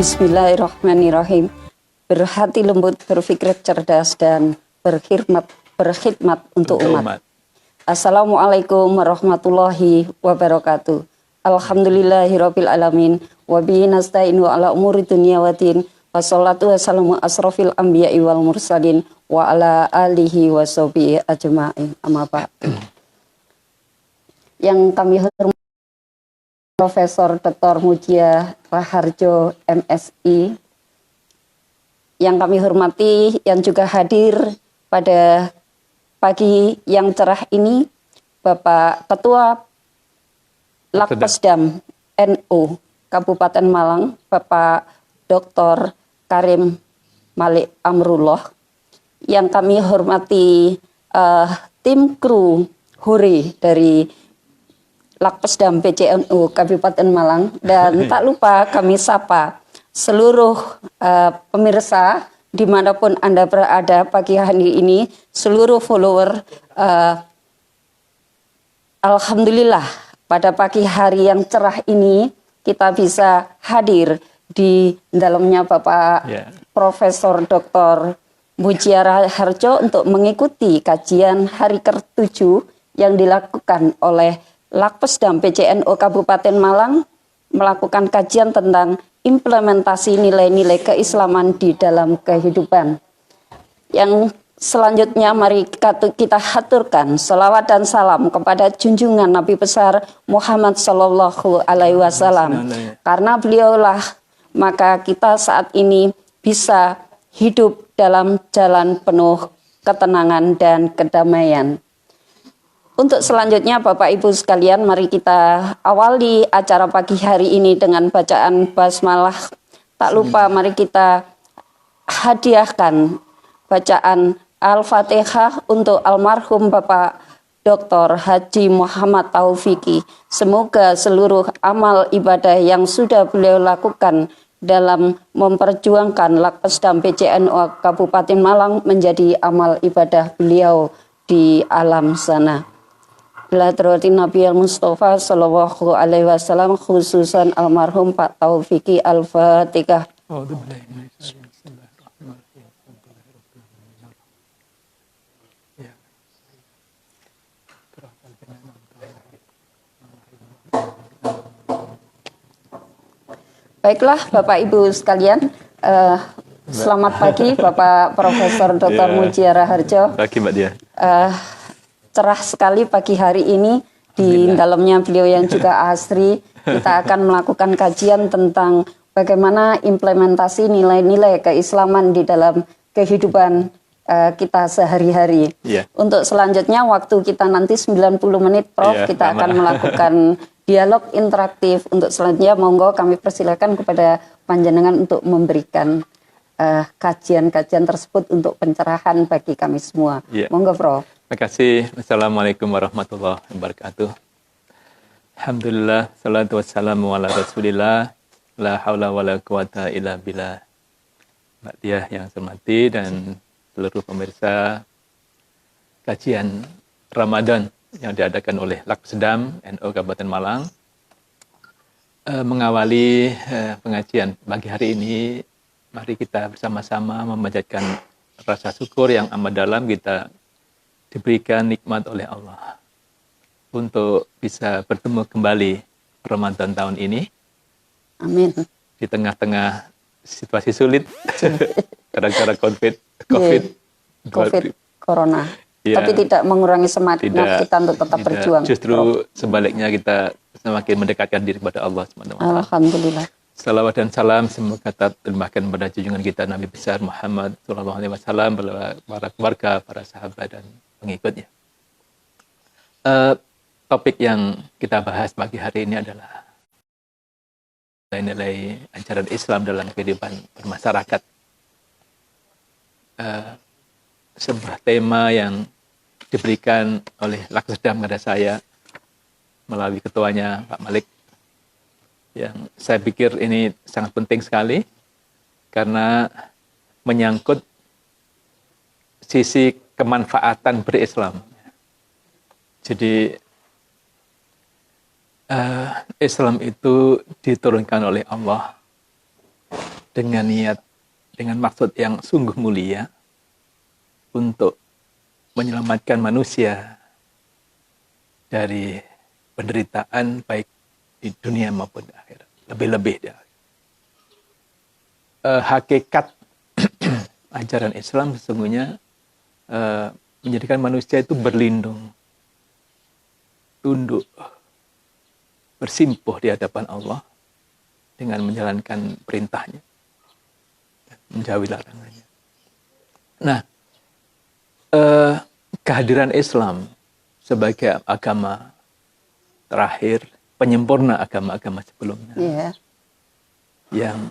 Bismillahirrahmanirrahim. Berhati lembut, berpikir cerdas, dan berkhidmat untuk umat. Assalamualaikum warahmatullahi wabarakatuh. Alhamdulillahirabbil alamin wa bihi nasta'inu ala umuri dunya waddin. Wassalatu wassalamu asrofil anbiya'i wal mursalin wa ala alihi wa sahbihi ajma'in. Amma ba'du. Yang kami hormati Profesor Dr. Mujia Raharjo MSI, yang kami hormati, yang juga hadir pada pagi yang cerah ini, Bapak Ketua Lakpesdam NU Kabupaten Malang, Bapak Dr. Karim Malik Amrullah, yang kami hormati tim kru Hore dari Lakpesdam PCNU Kabupaten Malang, dan tak lupa kami sapa seluruh pemirsa dimanapun Anda berada pagi hari ini, seluruh follower. Alhamdulillah pada pagi hari yang cerah ini kita bisa hadir di dalamnya Bapak Profesor Dr. Mujia Raharjo untuk mengikuti kajian hari ke-7 yang dilakukan oleh Lakpesdam PCNU Kabupaten Malang, melakukan kajian tentang implementasi nilai-nilai keislaman di dalam kehidupan. Yang selanjutnya mari kita haturkan salawat dan salam kepada junjungan Nabi besar Muhammad Sallallahu Alaihi Wasallam. Karena beliaulah maka kita saat ini bisa hidup dalam jalan penuh ketenangan dan kedamaian. Untuk selanjutnya Bapak Ibu sekalian, mari kita awali acara pagi hari ini dengan bacaan basmalah. Tak lupa mari kita hadiahkan bacaan Al-Fatihah untuk almarhum Bapak Dr. Haji Muhammad Taufiki. Semoga seluruh amal ibadah yang sudah beliau lakukan dalam memperjuangkan Lakpesdam PCNU Kabupaten Malang menjadi amal ibadah beliau di alam sana. Biladratin Nabi Al-Mustafa Sallallahu Alaihi Wasallam, khususan almarhum Pak Taufiki. Al-Fatihah. Baiklah Bapak Ibu sekalian, selamat pagi Bapak Profesor Dr. Mujia Raharjo. Pagi Mbak Dia. Cerah sekali pagi hari ini, di dalamnya beliau yang juga asri. Kita akan melakukan kajian tentang bagaimana implementasi nilai-nilai keislaman di dalam kehidupan kita sehari-hari. Untuk selanjutnya waktu kita nanti 90 menit Prof, kita akan melakukan dialog interaktif. Untuk selanjutnya monggo kami persilakan kepada panjenengan untuk memberikan kajian-kajian tersebut untuk pencerahan bagi kami semua. Monggo Prof. Terima kasih. Assalamualaikum warahmatullahi wabarakatuh. Alhamdulillah, salatu wassalamu ala rasulillah, la haula wa la quwata illa billah. Mbak Diah yang saya hormati dan seluruh pemirsa kajian Ramadan yang diadakan oleh Lakpesdam NU Kabupaten Malang, mengawali pengajian pagi hari ini, mari kita bersama-sama memanjatkan rasa syukur yang amat dalam kita diberikan nikmat oleh Allah untuk bisa bertemu kembali Ramadan tahun ini. Amin. Di tengah-tengah situasi sulit gara-gara COVID Corona. Tapi tidak mengurangi semangat kita untuk tetap berjuang. Justru sebaliknya kita semakin mendekatkan diri kepada Allah SWT. Alhamdulillah. Salawat dan salam semoga kita terlimpahkan pada junjungan kita Nabi besar Muhammad SAW, para keluarga, para sahabat dan pengikutnya. Topik yang kita bahas pagi hari ini adalah nilai ajaran Islam dalam kehidupan bermasyarakat. Sebuah tema yang diberikan oleh Lakpesdam kepada saya melalui ketuanya Pak Malik, yang saya pikir ini sangat penting sekali karena menyangkut sisi kemanfaatan berislam. Jadi Islam itu diturunkan oleh Allah dengan niat, dengan maksud yang sungguh mulia untuk menyelamatkan manusia dari penderitaan baik di dunia maupun di akhirat. Lebih-lebih dia. Hakikat ajaran Islam sesungguhnya menjadikan manusia itu berlindung, tunduk, bersimpuh di hadapan Allah dengan menjalankan perintahnya, menjauhi larangannya. Nah, kehadiran Islam sebagai agama terakhir, penyempurna agama-agama sebelumnya, yang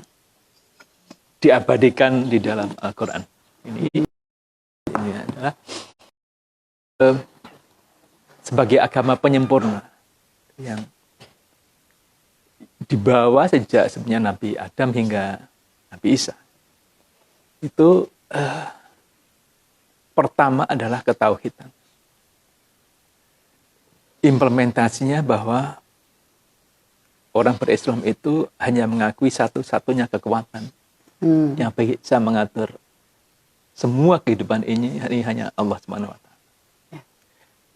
diabadikan di dalam Al-Quran. Ini adalah sebagai agama penyempurna yang dibawa sejak sebenarnya Nabi Adam hingga Nabi Isa. Itu pertama adalah ketauhidan. Implementasinya bahwa orang berislam itu hanya mengakui satu-satunya kekuatan yang bisa mengatur semua kehidupan ini hanya Allah Subhanahu wa Ta'ala.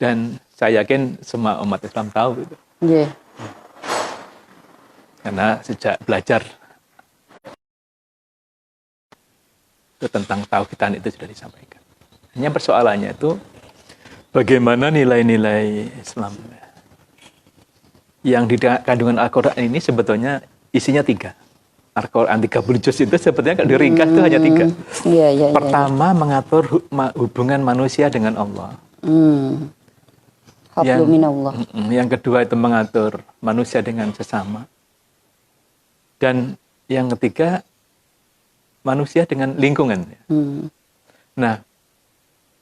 Dan saya yakin semua umat Islam tahu itu. Karena sejak belajar itu tentang tauhidan itu sudah disampaikan. Hanya persoalannya itu bagaimana nilai-nilai Islam yang di kandungan Al-Quran ini sebetulnya isinya 3. Al-Quran 30 juz itu sebetulnya kalau diringkas itu hanya 3. Pertama, mengatur hubungan manusia dengan Allah. Yang kedua itu mengatur manusia dengan sesama. Dan yang ketiga, manusia dengan lingkungan. Nah,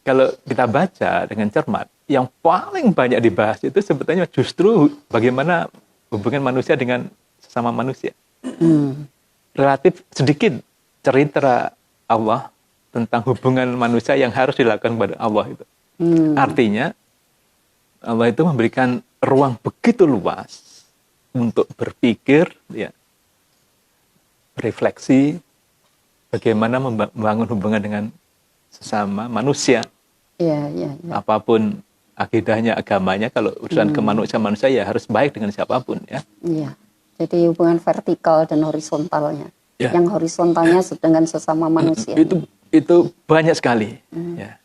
kalau kita baca dengan cermat, yang paling banyak dibahas itu sebetulnya justru bagaimana hubungan manusia dengan sesama manusia. Relatif sedikit cerita Allah tentang hubungan manusia yang harus dilakukan kepada Allah itu. Artinya, Allah itu memberikan ruang begitu luas untuk berpikir, refleksi, bagaimana membangun hubungan dengan sesama manusia. Apapun akidahnya, agamanya, kalau urusan kemanusiaan manusia ya harus baik dengan siapapun ya. Jadi hubungan vertikal dan horizontalnya. Yang horizontalnya dengan sesama manusia. Itu banyak sekali. Ya.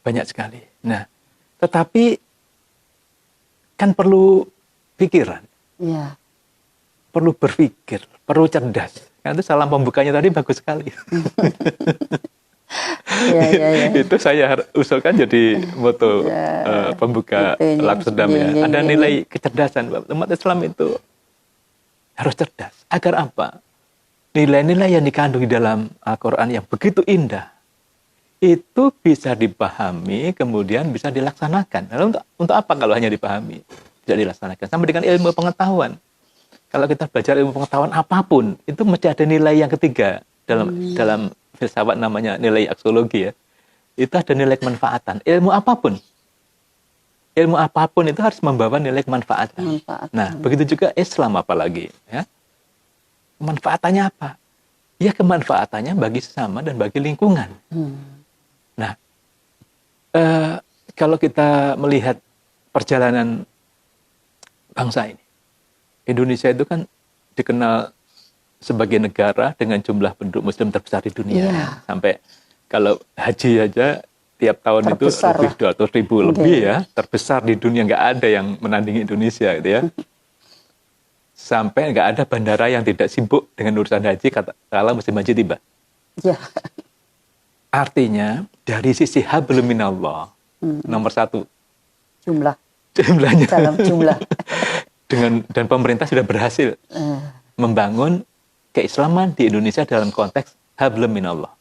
Banyak sekali. Nah, tetapi kan perlu pikiran. Perlu berpikir, perlu cerdas. Karena itu salam pembukanya tadi bagus sekali. Itu saya usulkan jadi moto pembuka Laksedam ya. Ada nilai kecerdasan. Umat Islam itu harus cerdas. Agar apa? Nilai-nilai yang dikandung di dalam Al-Quran yang begitu indah, itu bisa dipahami, kemudian bisa dilaksanakan. Lalu untuk apa kalau hanya dipahami? Tidak dilaksanakan. Sama dengan ilmu pengetahuan. Kalau kita belajar ilmu pengetahuan apapun, itu mesti ada nilai yang ketiga. Dalam filsafat namanya nilai aksiologi ya. Itu ada nilai kemanfaatan. Ilmu apapun itu harus membawa nilai kemanfaatan. Nah, begitu juga Islam apalagi. Ya. Kemanfaatannya apa? Ya kemanfaatannya bagi sesama dan bagi lingkungan. Nah, kalau kita melihat perjalanan bangsa ini, Indonesia itu kan dikenal sebagai negara dengan jumlah penduduk Muslim terbesar di dunia. Sampai kalau haji aja tiap tahun terbesar itu lebih 200.000 lebih ya, terbesar di dunia, nggak ada yang menandingi Indonesia gitu ya. Sampai nggak ada bandara yang tidak sibuk dengan urusan haji kala musim haji tiba. Artinya dari sisi hablum minallah nomor 1 jumlahnya dalam jumlah dan pemerintah sudah berhasil membangun keislaman di Indonesia dalam konteks hablum minallah.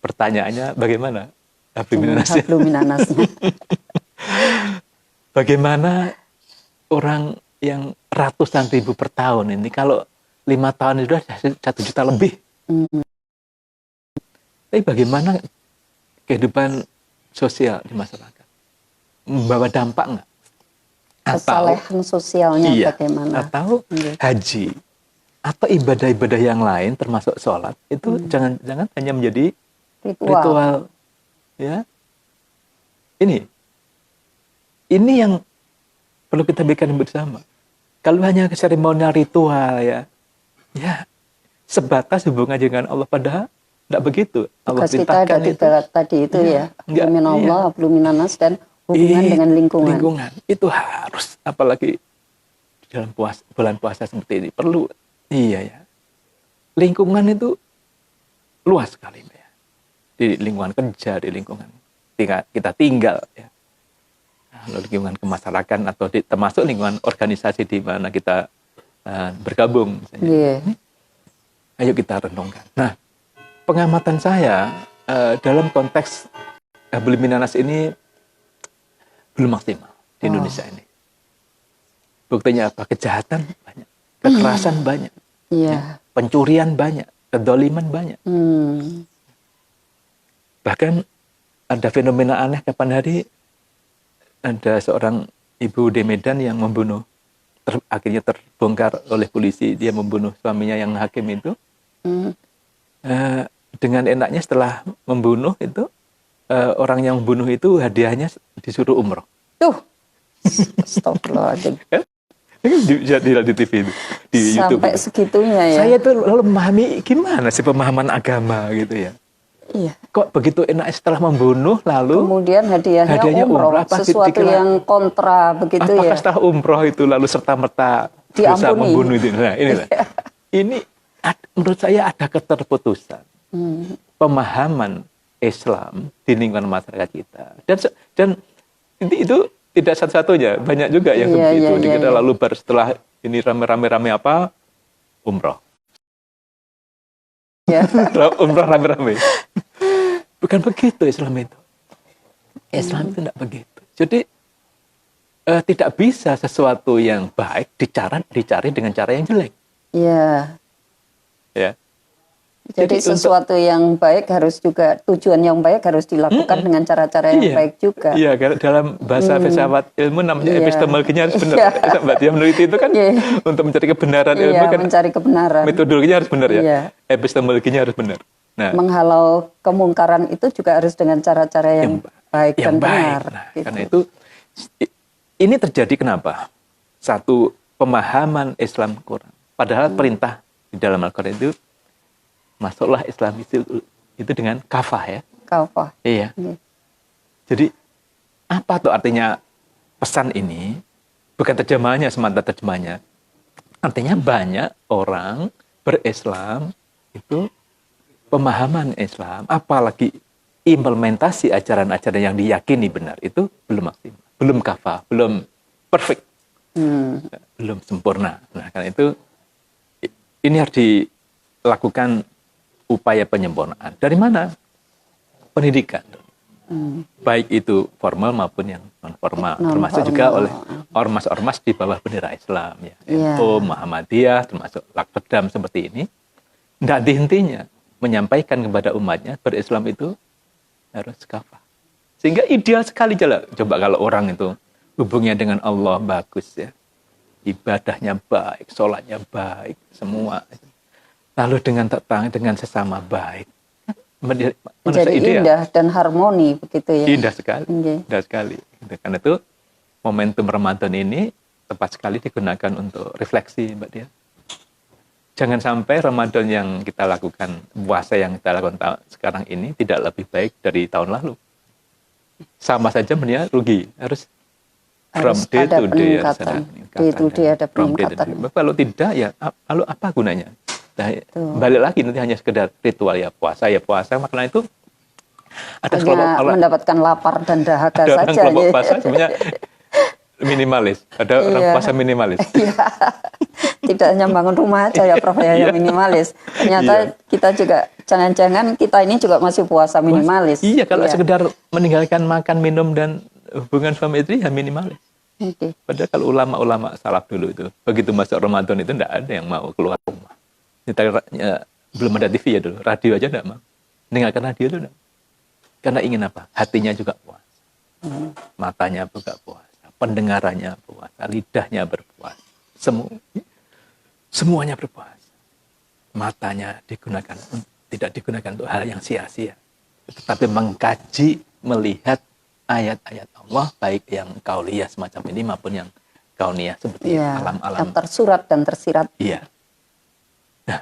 Pertanyaannya bagaimana? Bagaimana orang yang ratusan ribu per tahun ini kalau 5 tahun itu sudah 1 juta lebih. Tapi bagaimana kehidupan sosial di masyarakat? Membawa dampak nggak? Kesalehan sosialnya bagaimana? Atau haji atau ibadah-ibadah yang lain termasuk sholat itu jangan hanya menjadi ritual. Ya, ini yang perlu kita berikan bersama. Kalau hanya seremonial ritual ya sebatas hubungan dengan Allah, padahal tidak begitu. Allah perintahkan kita ada di tadi itu min Allah, belum minanas, dan hubungan dengan lingkungan. Itu harus, apalagi dalam bulan puasa seperti ini perlu. Iya ya. Lingkungan itu luas sekali ya. Di lingkungan kerja, di lingkungan kita tinggal ya. Lingkungan kemasyarakatan atau termasuk lingkungan organisasi di mana kita bergabung misalnya. Ayo kita renungkan. Nah, pengamatan saya dalam konteks belum minanas ini belum maksimal di Indonesia ini. Buktinya apa? Kejahatan banyak, kekerasan banyak, pencurian banyak, kedoliman banyak. Bahkan ada fenomena aneh kapan hari ada seorang ibu di Medan yang membunuh, akhirnya terbongkar oleh polisi, dia membunuh suaminya yang hakim itu. Dengan enaknya setelah membunuh itu, orang yang membunuh itu hadiahnya disuruh umroh. Astagfirullahaladzim. Di TV itu, di YouTube. Sampai segitunya ya. Saya tuh lalu memahami gimana sih pemahaman agama gitu ya. Iya. Kok begitu enak setelah membunuh lalu kemudian hadiahnya umroh, sesuatu yang kontra begitu apakah ya. Setelah umroh itu lalu serta-merta dosa membunuh itu. Nah, ini menurut saya ada keterputusan pemahaman Islam di lingkungan masyarakat kita. Dan itu tidak satu-satunya, banyak juga yang seperti itu. Kita lalu setelah ini rame-rame apa? Umroh. Umroh rame-rame. Bukan begitu Islam itu. Islam itu tidak begitu. Jadi tidak bisa sesuatu yang baik dicari dengan cara yang jelek. Iya. Ya. Jadi sesuatu yang baik harus juga, tujuan yang baik harus dilakukan dengan cara-cara yang baik juga. Iya, dalam bahasa filsafat ilmu namanya epistemologinya harus benar. Mbak Tia meneliti itu kan untuk mencari kebenaran ilmu kan. Mencari kebenaran. Metodologinya harus benar ya. Epistemologinya harus benar. Nah, menghalau kemungkaran itu juga harus dengan cara-cara yang baik dan benar. Nah, gitu. Karena itu ini terjadi kenapa? Satu, pemahaman Islam kurang. Padahal perintah di dalam Al-Quran itu masuklah Islam itu dengan kafah ya. Kafah. Iya. Jadi apa tuh artinya pesan ini? Bukan terjemahannya semata terjemahannya. Artinya banyak orang berislam itu pemahaman Islam, apalagi implementasi ajaran-ajaran yang diyakini benar itu belum maksimal, belum kafah, belum perfect, belum sempurna. Nah, karena itu ini harus dilakukan upaya penyempurnaan. Dari mana? Pendidikan. Baik itu formal maupun yang non formal. Termasuk juga oleh ormas-ormas di bawah bendera Islam. Ya. NU, Muhammadiyah, termasuk Lakpedam seperti ini. Tidak dihentinya menyampaikan kepada umatnya berislam itu harus kafah. Sehingga ideal sekali coba kalau orang itu hubungannya dengan Allah bagus ya. Ibadahnya baik, sholatnya baik, semua. Lalu dengan sesama baik. Menjadi indah dan harmoni begitu ya. Indah sekali. Indah sekali. Karena itu momentum Ramadan ini tepat sekali digunakan untuk refleksi Mbak Dia. Jangan sampai Ramadan yang kita lakukan, puasa yang kita lakukan sekarang ini tidak lebih baik dari tahun lalu. Sama saja sebenarnya rugi. Harus from day to day harus ada peningkatan. Day to day ada peningkatan. Kalau tidak ya lalu apa gunanya? Nah, balik lagi nanti hanya sekedar ritual ya puasa makna itu ada hanya mendapatkan lapar dan dahaga ada saja. Ada kelompok puasa sebenarnya minimalis, ada orang puasa minimalis. Tidak hanya bangun rumah aja ya Prof ya minimalis. Ternyata kita juga jangan-jangan kita ini juga masih puasa minimalis. Iya, kalau sekedar meninggalkan makan, minum dan hubungan suami istri ya minimalis. Padahal kalau ulama-ulama salaf dulu itu begitu masuk Ramadan itu tidak ada yang mau keluar rumah. Belum ada TV ya dulu, radio aja enggak mau. Dengarkan radio itu enggak. Karena ingin apa? Hatinya juga puas. Matanya juga puasa, pendengarannya puasa, lidahnya berpuasa. Semuanya berpuasa. matanya tidak digunakan untuk hal yang sia-sia, tetapi mengkaji, melihat ayat-ayat Allah, baik yang kauliyah semacam ini maupun yang kauniyah seperti alam-alam yang tersurat dan tersirat. Iya. Nah,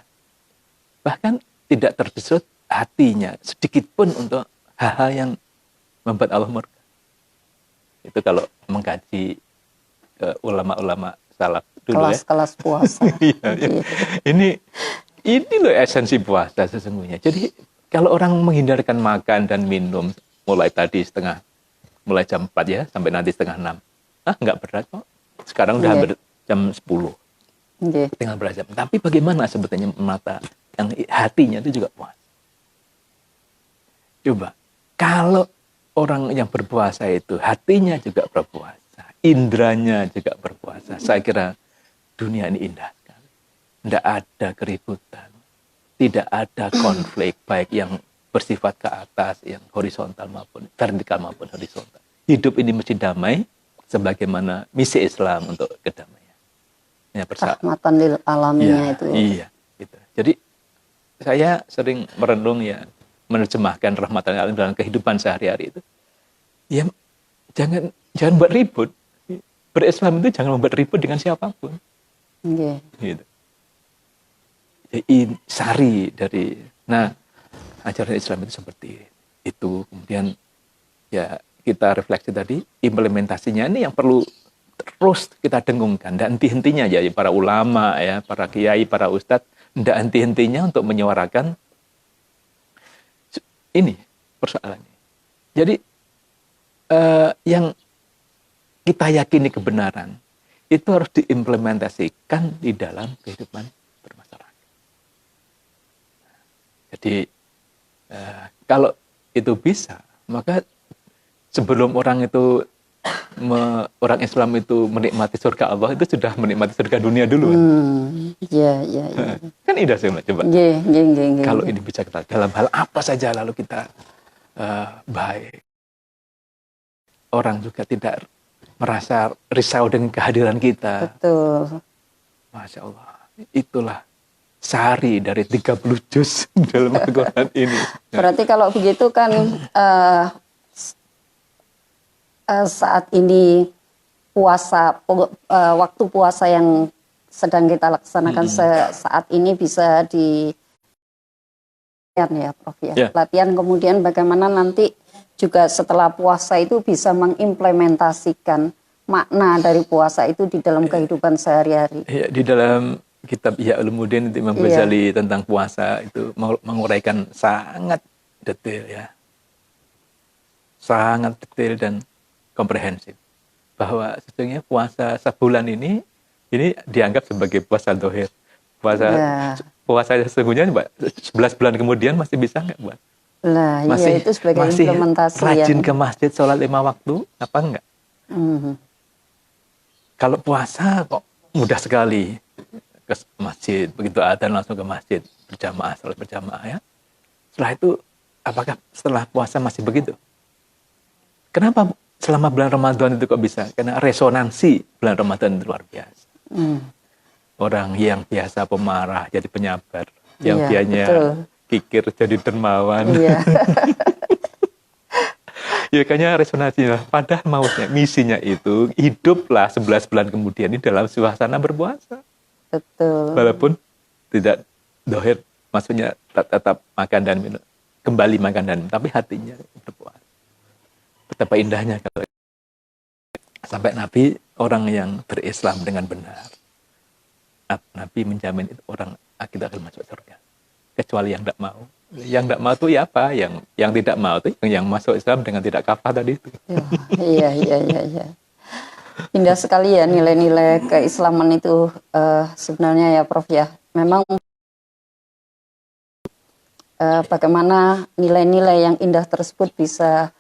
bahkan tidak terbesit hatinya sedikit pun untuk hal-hal yang membuat Allah murka. Itu kalau mengkaji ulama-ulama salaf dulu, kelas-kelas puasa. Iya. Ini loh esensi puasa sesungguhnya. Jadi kalau orang menghindarkan makan dan minum mulai jam 4 ya sampai nanti setengah 6, nggak berat kok. Sekarang udah hampir jam 10, tinggal berapa jam. Tapi bagaimana sebetulnya mata yang hatinya itu juga puasa. Coba kalau orang yang berpuasa itu hatinya juga berpuasa, indranya juga berpuasa, saya kira dunia ini indah sekali. Tidak ada keributan, tidak ada konflik baik yang bersifat ke atas, yang horizontal maupun vertikal maupun horizontal. Hidup ini mesti damai, sebagaimana misi Islam untuk kedamaian. Ya, rahmatan lil alaminnya itu. Iya, gitu. Jadi saya sering merenung menerjemahkan rahmatan lil alamin dalam kehidupan sehari-hari itu. Ya, jangan buat ribut. Berislam itu jangan membuat ribut dengan siapapun. Gitu. Jadi sari dari ajaran Islam itu seperti itu. Kemudian kita refleksi tadi, implementasinya ini yang perlu terus kita dengungkan, tidak henti-hentinya para ulama, para kiai, para ustadz, tidak henti-hentinya untuk menyuarakan ini persoalannya. Jadi yang kita yakini kebenaran itu harus diimplementasikan di dalam kehidupan bermasyarakat. Jadi kalau itu bisa, maka sebelum orang Islam itu menikmati surga Allah, itu sudah menikmati surga dunia dulu. Iya. Kan indah sih, coba. Kalau ini bisa kita dalam hal apa saja lalu kita baik. Orang juga tidak merasa risau dengan kehadiran kita. Betul. Masya Allah. Itulah sari dari 30 juz dalam Al-Quran ini. Berarti kalau begitu kan saat ini waktu puasa yang sedang kita laksanakan saat ini bisa di ya Prof ya. Latihan, kemudian bagaimana nanti juga setelah puasa itu bisa mengimplementasikan makna dari puasa itu di dalam kehidupan sehari-hari. Di dalam kitab Ihya Ulumuddin Imam Ghazali tentang puasa itu menguraikan sangat detail sangat detail dan komprehensif bahwa sesungguhnya puasa sebulan ini dianggap sebagai puasa dohir. Puasa sesungguhnya 11 bulan kemudian masih bisa nggak buat? Masih itu sebagai implementasi rajin ke masjid sholat 5 waktu apa enggak? Kalau puasa kok mudah sekali ke masjid, begitu adzan langsung ke masjid berjamaah, sholat berjamaah ya. Setelah itu apakah setelah puasa masih begitu? Kenapa selama bulan Ramadan itu kok bisa? Karena resonansi bulan Ramadan itu luar biasa. Orang yang biasa pemarah jadi penyabar, yang biasanya kikir jadi dermawan. Kayaknya resonansinya. Padahal maksudnya misinya itu hiduplah 11 bulan kemudian ini dalam suasana berpuasa. Betul. Walaupun tidak dohir, maksudnya tetap makan dan minum, kembali makan dan minum, tapi hatinya berpuasa. Betapa indahnya kalau sampai Nabi orang yang berislam dengan benar, Nabi menjamin itu orang kita akan masuk surga. Kecuali yang tidak mau. Yang tidak mau itu apa? Yang tidak mau itu yang masuk Islam dengan tidak kafah tadi itu. Iya. Indah sekali ya nilai-nilai keislaman itu sebenarnya ya Prof ya. Memang bagaimana nilai-nilai yang indah tersebut bisa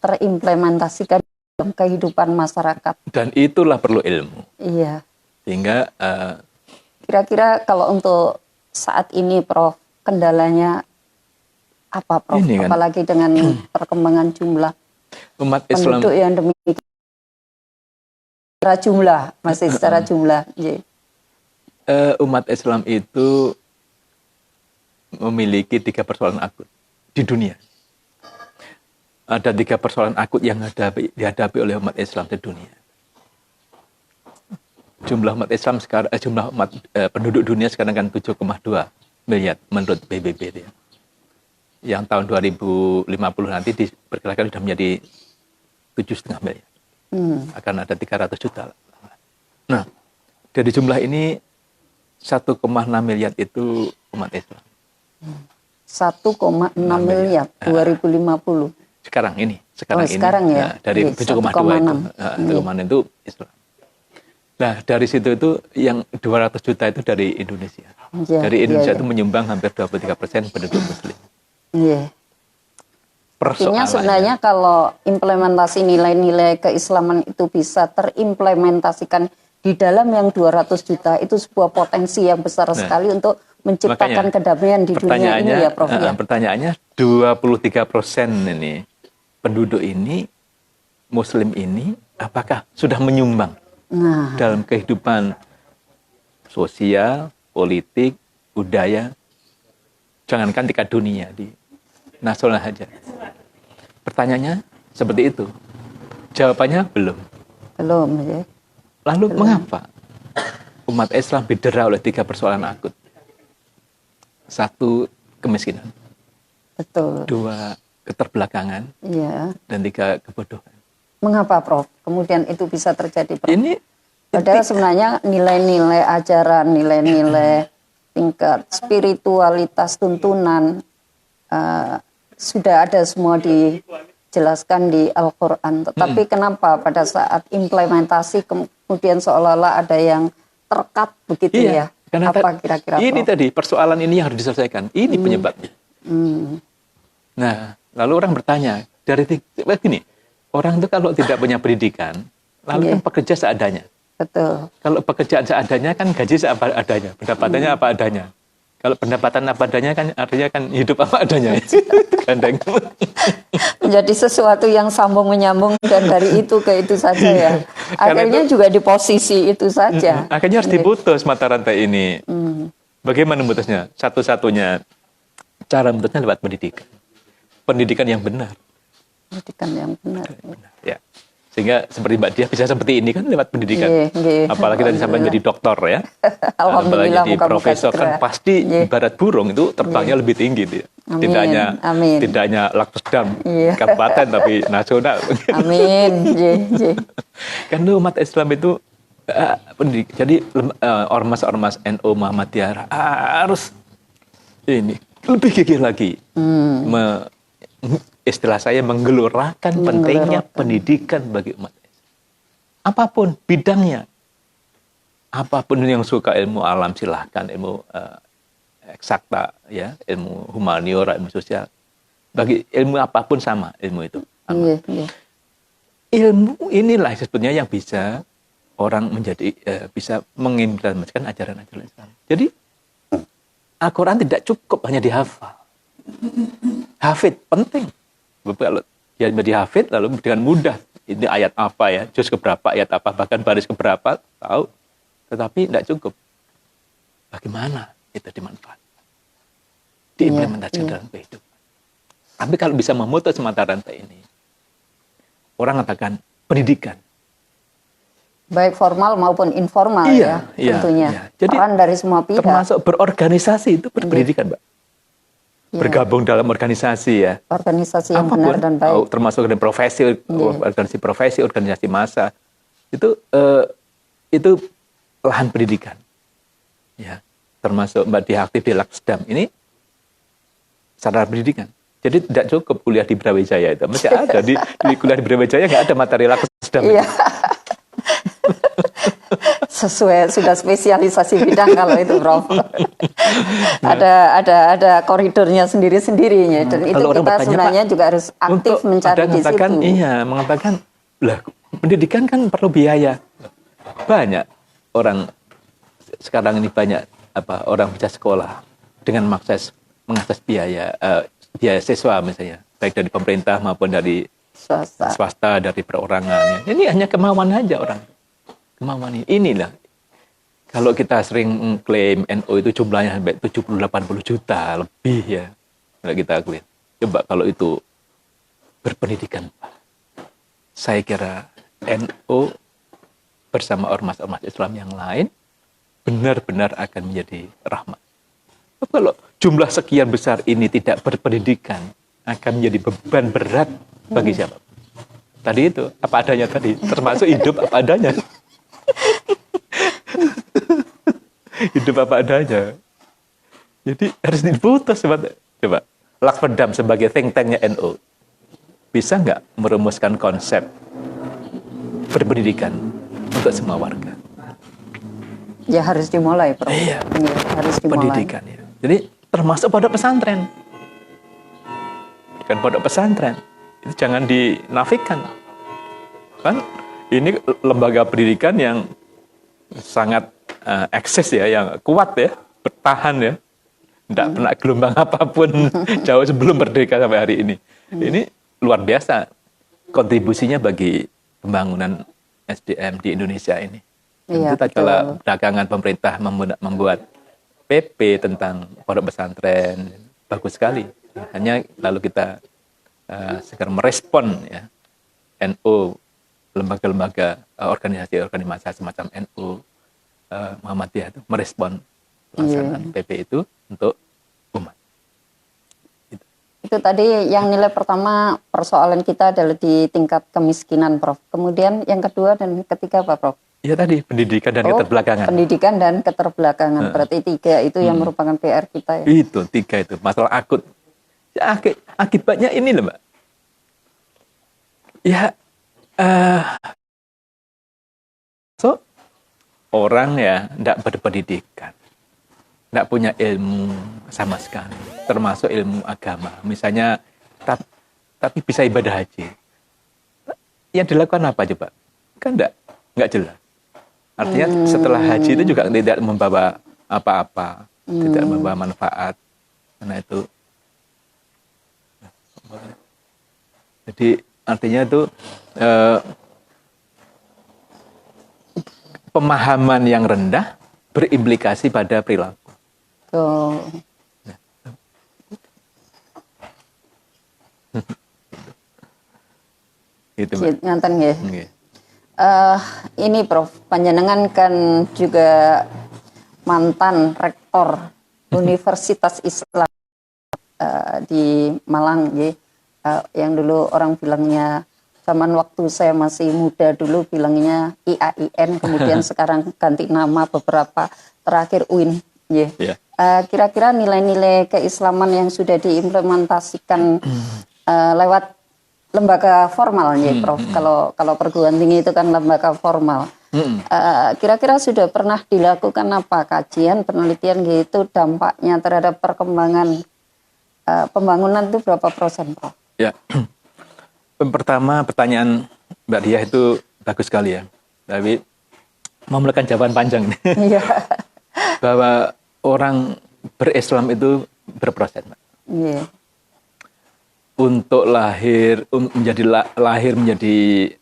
terimplementasikan dalam kehidupan masyarakat. Dan itulah perlu ilmu. Iya. Sehingga kira-kira kalau untuk saat ini Prof, kendalanya apa Prof? Kan, apalagi dengan perkembangan jumlah umat Islam penduduk yang demikian secara jumlah, masih secara jumlah. Umat Islam itu memiliki 3 persoalan akut di dunia. Ada 3 persoalan akut yang dihadapi oleh umat Islam di dunia. Jumlah umat Islam sekarang, penduduk dunia sekarang kan 7,2 miliar menurut PBB. Yang tahun 2050 nanti diperkirakan sudah menjadi 7,5 miliar. Akan ada 300 juta. Nah, dari jumlah ini 1,6 miliar itu umat Islam. 1,6 miliar 2050. Sekarang ini. Sekarang ya. Nah, dari 7,2 itu Islam. Nah, dari situ itu yang 200 juta itu dari Indonesia. Ya, dari Indonesia ya. itu menyumbang hampir 23% penduduk Muslim. Iya. Artinya sebenarnya kalau implementasi nilai-nilai keislaman itu bisa terimplementasikan di dalam yang 200 juta, itu sebuah potensi yang besar sekali untuk menciptakan kedamaian di dunia ini ya, Prof. Pertanyaannya 23% ini penduduk ini, Muslim ini, apakah sudah menyumbang dalam kehidupan sosial, politik, budaya, jangankan tingkat dunia, di nasional saja. Pertanyaannya seperti itu. Jawabannya belum. Belum ya. Lalu mengapa umat Islam didera oleh 3 persoalan akut? 1, kemiskinan. Betul. 2, keterbelakangan. Iya. Dan 3, kebodohan. Mengapa, Prof? Kemudian itu bisa terjadi, Prof? Padahal sebenarnya nilai-nilai ajaran, nilai-nilai tingkat spiritualitas, tuntunan sudah ada semua dijelaskan di Al-Quran. Tetapi kenapa pada saat implementasi kemudian seolah-olah ada yang terkat begitu ya? Karena apa kira-kira? Ini tadi persoalan ini yang harus diselesaikan. Ini penyebabnya. Nah, lalu orang bertanya dari begini, orang itu kalau tidak punya pendidikan, lalu kan pekerja seadanya. Betul. Kalau pekerjaan seadanya kan gaji seadanya, pendapatannya apa adanya. Kalau pendapatan apa adanya kan artinya kan hidup apa adanya. Gandeng. Menjadi sesuatu yang sambung menyambung dan dari itu ke itu saja ya. Akhirnya juga di posisi itu saja. Akhirnya harus diputus mata rantai ini. Bagaimana memutusnya? Satu-satunya cara memutusnya lewat pendidikan. Pendidikan yang benar. Pendidikan yang benar. Ya. Sehingga seperti Mbak Diah bisa seperti ini kan lewat pendidikan. Apalagi tadi sampai jadi dokter ya. Alhamdulillah. Apalagi jadi profesor kan pasti ibarat burung itu terbangnya lebih tinggi dia. Tidak hanya Laksdam kabupaten tapi nasional. Amin. Karena umat Islam itu jadi ormas-ormas NU Muhammadiyah harus ini lebih gigih lagi. Istilah saya menggelorakan pentingnya pendidikan bagi umat Islam. Apapun bidangnya. Apapun yang suka ilmu alam silahkan, ilmu eksakta ya, ilmu humaniora, ilmu sosial. Bagi ilmu apapun sama ilmu itu. Ilmu inilah sebetulnya yang bisa orang menjadi bisa mengimplementasikan ajaran-ajaran Islam. Jadi Al-Quran tidak cukup hanya dihafal. Hafid penting. Kalau dia dihafid lalu dengan mudah ini ayat apa ya, juz keberapa, ayat apa, bahkan baris keberapa tahu. Tetapi tidak cukup. Bagaimana itu dimanfaatkan? Diimplementasikan dalam kehidupan. Tapi kalau bisa memutus mata rantai ini, orang katakan pendidikan. Baik formal maupun informal tentunya. Jadi peran dari semua pihak. Termasuk berorganisasi itu berpendidikan, Mbak. Bergabung dalam organisasi ya. Organisasi yang benar dan baik. Termasuk dengan profesi, organisasi profesi, organisasi massa. Itu lahan pendidikan. Ya. Termasuk Mbak Diah aktif di Laksdam. Ini sarana pendidikan. Jadi tidak cukup kuliah di Brawijaya itu. Masih ada di kuliah di Brawijaya nggak ada materi Laksdam. Iya. Sesuai sudah spesialisasi bidang kalau itu, Prof. Ada koridornya sendiri-sendirinya dan itu kita sebenarnya juga harus aktif mencari di situ. Iya, mengatakan lah pendidikan kan perlu biaya. Banyak orang sekarang ini orang bisa sekolah dengan mengakses biaya siswa misalnya, baik dari pemerintah maupun dari swasta dari perorangan. Ini hanya kemauan aja orang. Kemauan inilah. Kalau kita sering mengklaim NU itu jumlahnya sampai 70-80 juta lebih ya. Kalau kita akuin. Coba kalau itu berpendidikan, Pak. Saya kira NU bersama ormas-ormas Islam yang lain benar-benar akan menjadi rahmat. Kalau jumlah sekian besar ini tidak berpendidikan, akan menjadi beban berat bagi siapa? Tadi itu, apa adanya tadi, termasuk hidup apa adanya. Hidup apa adanya. Jadi harus diputus. Coba, Lakpedam sebagai think tanknya NU, bisa nggak merumuskan konsep berpendidikan untuk semua warga? Ya harus dimulai, Prof. Iya, Ya, harus dimulai. pendidikan ya. Jadi termasuk pondok pesantren. Kan pondok pesantren itu jangan dinafikan. Kan ini lembaga pendidikan yang sangat eksis ya, yang kuat ya, bertahan ya. Tidak pernah gelombang apapun jauh sebelum merdeka sampai hari ini. Ini luar biasa kontribusinya bagi pembangunan SDM di Indonesia ini. Iya, Tentu tatkala belakangan pemerintah membuat PP tentang pondok pesantren, bagus sekali. Hanya lalu kita segera merespon ya, NU, lembaga-lembaga, organisasi-organisasi semacam NU, Muhammadiyah itu merespon pelaksanaan PP itu untuk umat. Itu tadi yang nilai pertama persoalan kita adalah di tingkat kemiskinan, Prof. Kemudian yang kedua dan ketiga apa, Prof? Ya tadi, pendidikan dan keterbelakangan. Pendidikan dan keterbelakangan. Berarti 3 itu yang merupakan PR kita ya. Itu 3 itu, masalah akut. Ya, akibatnya ini loh, Mbak. Ya, orang ya tidak berpendidikan, tidak punya ilmu sama sekali, termasuk ilmu agama. Misalnya, tapi bisa ibadah haji. Yang dilakukan apa coba? Kan nggak jelas. Artinya setelah haji itu juga tidak membawa apa-apa, tidak membawa manfaat. Karena itu, jadi artinya itu pemahaman yang rendah berimplikasi pada perilaku. Gitu, Mbak. Nganten ya. Ini Prof, panjenengan kan juga mantan rektor Universitas Islam di Malang ya. Yang dulu orang bilangnya zaman waktu saya masih muda dulu bilangnya IAIN, kemudian sekarang ganti nama beberapa, terakhir UIN ya. Yeah. Kira-kira nilai-nilai keislaman yang sudah diimplementasikan lewat lembaga formal ya, Prof. Kalau perguruan tinggi itu kan lembaga formal. Kira-kira sudah pernah dilakukan apa kajian, penelitian gitu, dampaknya terhadap perkembangan pembangunan itu berapa persen, Prof? Ya, pertama pertanyaan Mbak Diah itu bagus sekali ya. Tapi memerlukan jawaban panjang nih. Iya. Bahwa orang berislam itu berproses, Mbak. Iya. Untuk lahir menjadi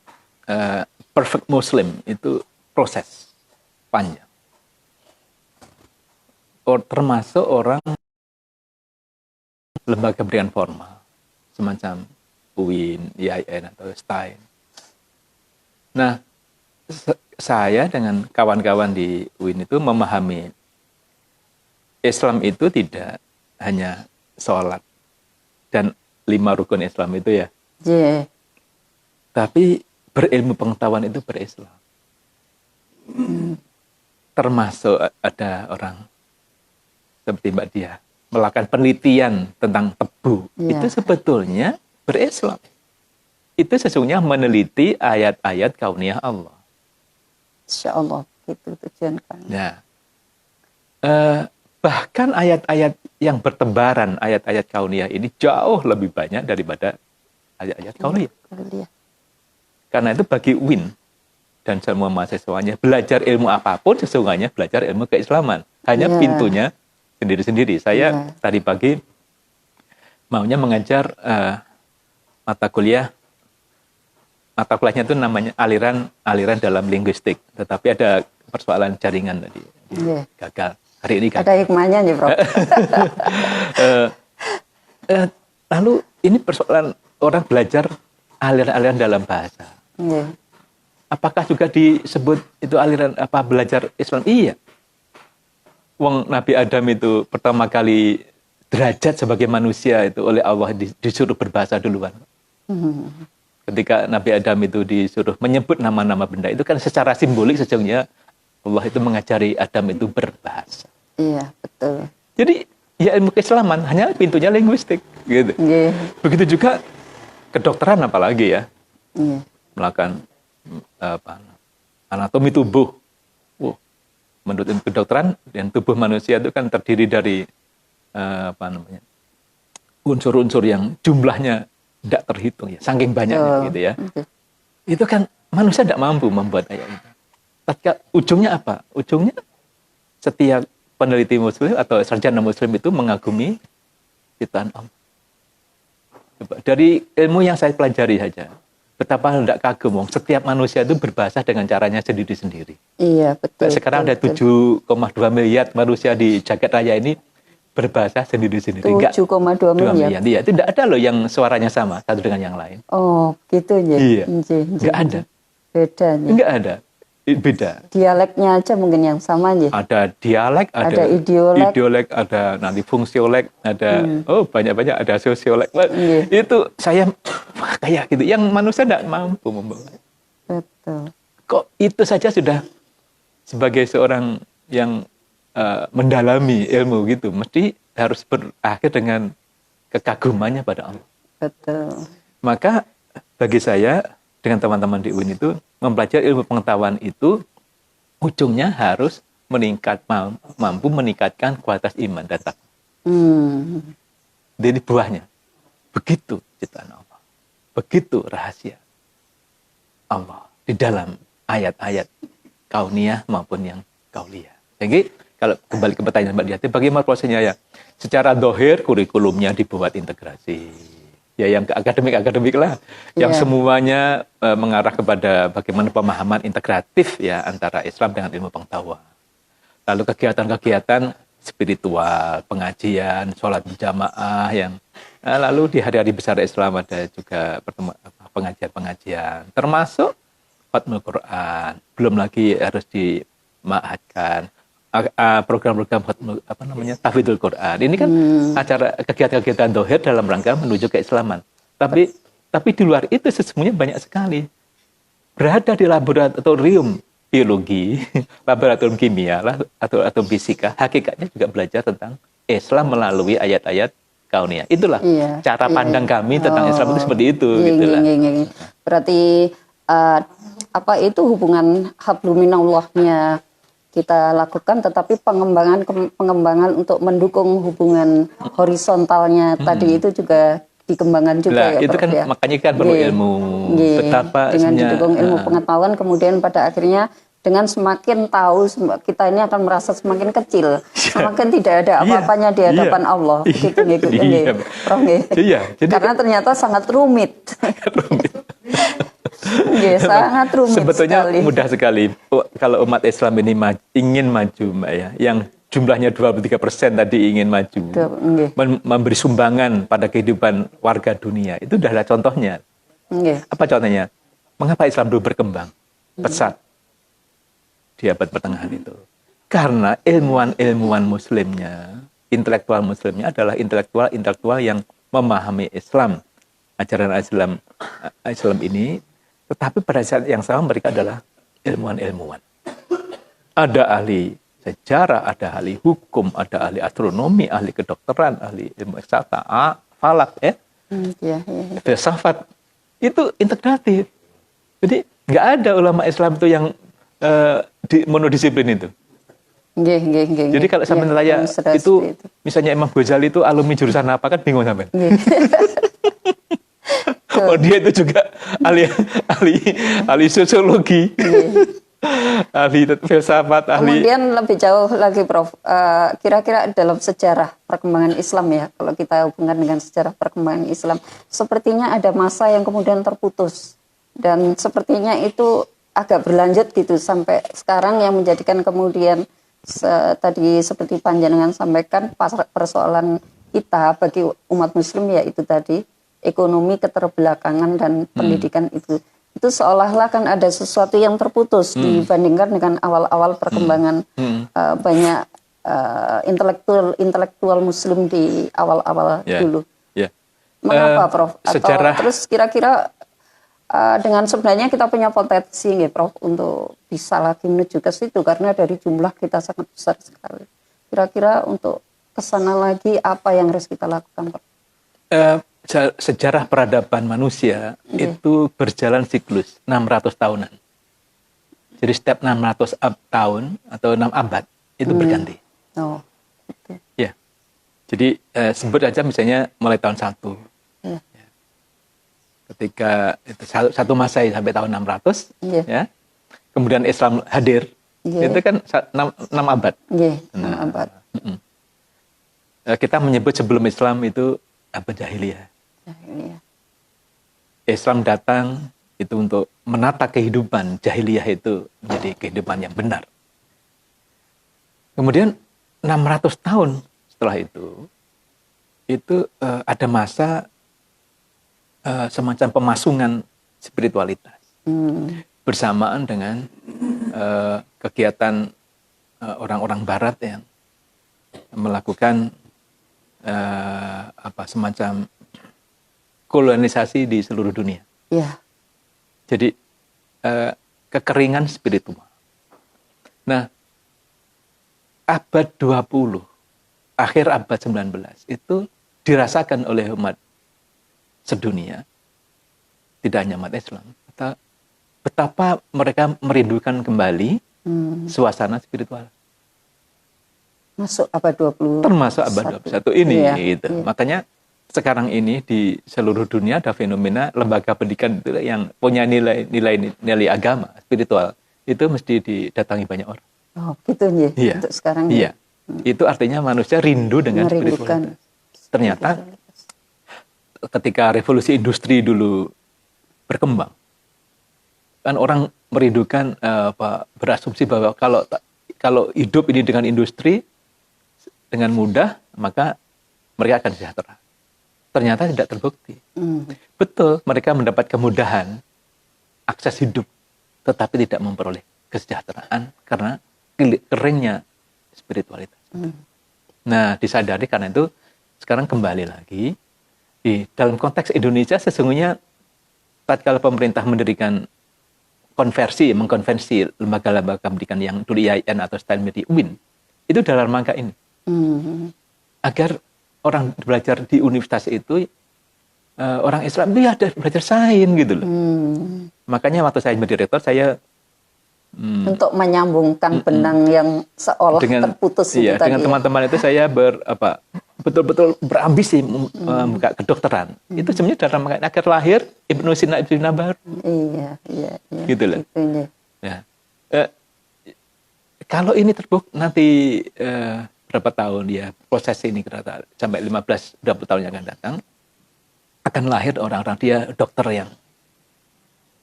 perfect Muslim itu proses panjang. Termasuk orang lembaga pendidikan formal semacam UIN, IAIN atau STAIN. Nah, saya dengan kawan-kawan di UIN itu memahami Islam itu tidak hanya sholat dan 5 rukun Islam itu ya. Yeah. Tapi berilmu pengetahuan itu berislam. Termasuk ada orang seperti Mbak Diah melakukan penelitian tentang tebu. Yeah. Itu sebetulnya berislam. Itu sesungguhnya meneliti ayat-ayat kauniyah Allah. Insya Allah itu tujuan kami. Nah, bahkan ayat-ayat yang bertebaran, ayat-ayat kauniyah ini jauh lebih banyak daripada ayat-ayat kauniyah. Karena itu bagi UIN dan semua mahasiswanya, belajar ilmu apapun sesungguhnya belajar ilmu keislaman. Hanya pintunya sendiri-sendiri. Saya tadi pagi maunya mengajar mata kuliahnya itu namanya aliran dalam linguistik. Tetapi ada persoalan jaringan tadi. Gagal. Hari ini gagal. Ada hikmahnya nih, Prof. Lalu ini persoalan orang belajar aliran-aliran dalam bahasa. Apakah juga disebut itu aliran apa belajar Islam? Iya. Wong Nabi Adam itu pertama kali derajat sebagai manusia itu oleh Allah disuruh berbahasa duluan. Ketika Nabi Adam itu disuruh menyebut nama-nama benda itu kan secara simbolik sesungguhnya Allah itu mengajari Adam itu berbahasa. Iya, betul. Jadi ya ilmu keislaman hanya pintunya linguistik gitu. Begitu juga kedokteran apalagi ya. Melakukan anatomi tubuh. Menurut ilmu kedokteran dan tubuh manusia itu kan terdiri dari unsur-unsur yang jumlahnya tidak terhitung ya, saking banyaknya gitu ya. Itu kan manusia tidak mampu membuat ayat itu. Tapi ujungnya apa? Ujungnya setiap peneliti muslim atau sarjana muslim itu mengagumi ciptaan Allah. Dari ilmu yang saya pelajari saja, betapa tidak kagum, setiap manusia itu berbahasa dengan caranya sendiri-sendiri. Iya, betul. Sekarang ada 7,2 miliar manusia di jagat raya ini berbahasa sendiri-sendiri. 7,2 miliar. Iya, tidak ada loh yang suaranya sama satu dengan yang lain. Oh, gitu ya. Iya. Enggak ada. Beda nih. Enggak ada. Beda. Dialeknya aja mungkin yang sama aja. Ada dialek, ada ideolek, ada nanti fungsiolek, ada banyak-banyak, ada sosiolek. Itu saya kayak gitu. Yang manusia tidak mampu membawa. Betul. Kok itu saja sudah sebagai seorang yang mendalami ilmu gitu, mesti harus berakhir dengan kekagumannya pada Allah. Betul. Maka bagi saya dengan teman-teman di UIN itu mempelajari ilmu pengetahuan itu ujungnya harus mampu meningkatkan kualitas iman dan takwa. Jadi buahnya begitu ciptaan Allah, begitu rahasia Allah di dalam ayat-ayat kauniyah maupun yang kauliyah. Jadi kalau kembali ke pertanyaan Mbak Diati, bagaimana prosesnya ya? Secara dohir kurikulumnya dibuat integrasi. Ya yang akademik lah, yang semuanya mengarah kepada bagaimana pemahaman integratif ya antara Islam dengan ilmu pengetahuan. Lalu kegiatan-kegiatan spiritual, pengajian, sholat berjamaah yang lalu di hari-hari besar Islam ada juga pengajian-pengajian, termasuk khatmul Quran. Belum lagi harus dima'hadkan program-program tahfidzul Quran. Ini kan acara kegiatan-kegiatan dohir dalam rangka menuju keislaman. Tapi di luar itu sesungguhnya banyak sekali. Berada di laboratorium biologi, laboratorium kimia atau fisika, hakikatnya juga belajar tentang Islam melalui ayat-ayat kauniyah. Itulah cara pandang kami tentang Islam itu seperti itu. Gitulah. Berarti apa itu hubungan habluminallahnya kita lakukan, tetapi pengembangan untuk mendukung hubungan horizontalnya tadi itu juga dikembangkan juga ya, itu Prof, kan ya? Makanya kan perlu ilmu. Betapa dengan didukung ilmu pengetahuan, kemudian pada akhirnya dengan semakin tahu kita ini akan merasa semakin kecil, semakin tidak ada apa-apanya di hadapan Allah. Begitu Prof. Karena ternyata sangat rumit. Sangat rumit. Sebetulnya sekali. Mudah sekali kalau umat Islam ini ingin maju, Mbak ya, yang jumlahnya 23% tadi ingin maju, memberi sumbangan pada kehidupan warga dunia, itu sudah ada contohnya. Apa contohnya? Mengapa Islam dulu berkembang pesat di abad pertengahan itu? Karena ilmuwan muslimnya, intelektual muslimnya adalah intelektual yang memahami Islam, ajaran Islam ini. Tetapi pada saat yang sama mereka adalah ilmuwan. Ada ahli sejarah, ada ahli hukum, ada ahli astronomi, ahli kedokteran, ahli ilmu eksakta, falak, filsafat. Itu integratif. Jadi nggak ada ulama Islam itu yang monodisiplin itu. Jadi kalau sampai nanya itu, misalnya Imam Ghazali itu alumni jurusan apa, kan bingung sampai. Oh, dia itu juga ahli sosiologi, ahli filsafat, Kemudian lebih jauh lagi, Prof. Kira-kira dalam sejarah perkembangan Islam ya, kalau kita hubungkan dengan sejarah perkembangan Islam, sepertinya ada masa yang kemudian terputus dan sepertinya itu agak berlanjut gitu sampai sekarang, yang menjadikan kemudian tadi seperti panjenengan sampaikan, persoalan kita bagi umat muslim ya itu tadi ekonomi, keterbelakangan dan pendidikan itu seolah-olah kan ada sesuatu yang terputus dibandingkan dengan awal-awal perkembangan banyak intelektual muslim di awal-awal dulu. Mengapa, Prof? Atau terus kira-kira dengan sebenarnya kita punya potensi nggih, Prof, untuk bisa lagi menuju ke situ karena dari jumlah kita sangat besar sekali. Kira-kira untuk kesana lagi apa yang harus kita lakukan, Prof? Sejarah peradaban manusia itu berjalan siklus 600 tahunan. Jadi setiap 600 tahun atau 6 abad itu berganti. Oh, gitu. Ya. Jadi sebut aja misalnya mulai tahun 1. Ya. Ketika itu satu Masehi sampai tahun 600, ya. Kemudian Islam hadir. Itu kan 6 abad. 6 abad. Kita menyebut sebelum Islam itu abad jahiliyah. Islam datang itu untuk menata kehidupan jahiliyah itu menjadi kehidupan yang benar. Kemudian 600 tahun setelah itu ada masa semacam pemasungan spiritualitas bersamaan dengan kegiatan orang-orang Barat yang melakukan semacam kolonisasi di seluruh dunia. Ya. Jadi kekeringan spiritual. Nah, abad 20, akhir abad 19 itu dirasakan oleh umat sedunia, tidak hanya umat Islam, betapa mereka merindukan kembali suasana spiritual. Masuk abad 20. Termasuk abad 21 ini. Gitu. Makanya sekarang ini di seluruh dunia ada fenomena lembaga pendidikan itu yang punya nilai agama, spiritual, itu mesti didatangi banyak orang. Oh, gitu ya. Iya. Untuk sekarang iya. Itu artinya manusia rindu dengan spiritualitas. Ternyata ketika revolusi industri dulu berkembang, kan orang merindukan berasumsi bahwa kalau hidup ini dengan industri dengan mudah, maka mereka akan sejahtera. Ternyata tidak terbukti. Betul, mereka mendapat kemudahan, akses hidup, tetapi tidak memperoleh kesejahteraan karena keringnya spiritualitas. Nah, disadari karena itu sekarang kembali lagi di dalam konteks Indonesia sesungguhnya tatkala pemerintah mendirikan mengkonversi lembaga-lembaga pendidikan yang dulu IAIN atau STAN menjadi UIN, itu dalam rangka ini. Agar orang belajar di universitas itu orang Islam dia ada belajar sains gitu loh. Makanya waktu saya menjadi rektor saya untuk menyambungkan benang yang seolah terputus itu tadi. Dengan teman-teman itu saya betul-betul berambisi membuka kedokteran. Itu sebenarnya dalam akhir lahir Ibnu Sina baru. Iya. Gitu loh. Ya. Kalau ini terbukti nanti berapa tahun ya proses ini sampai 15-20 tahun yang akan datang akan lahir orang-orang dia dokter yang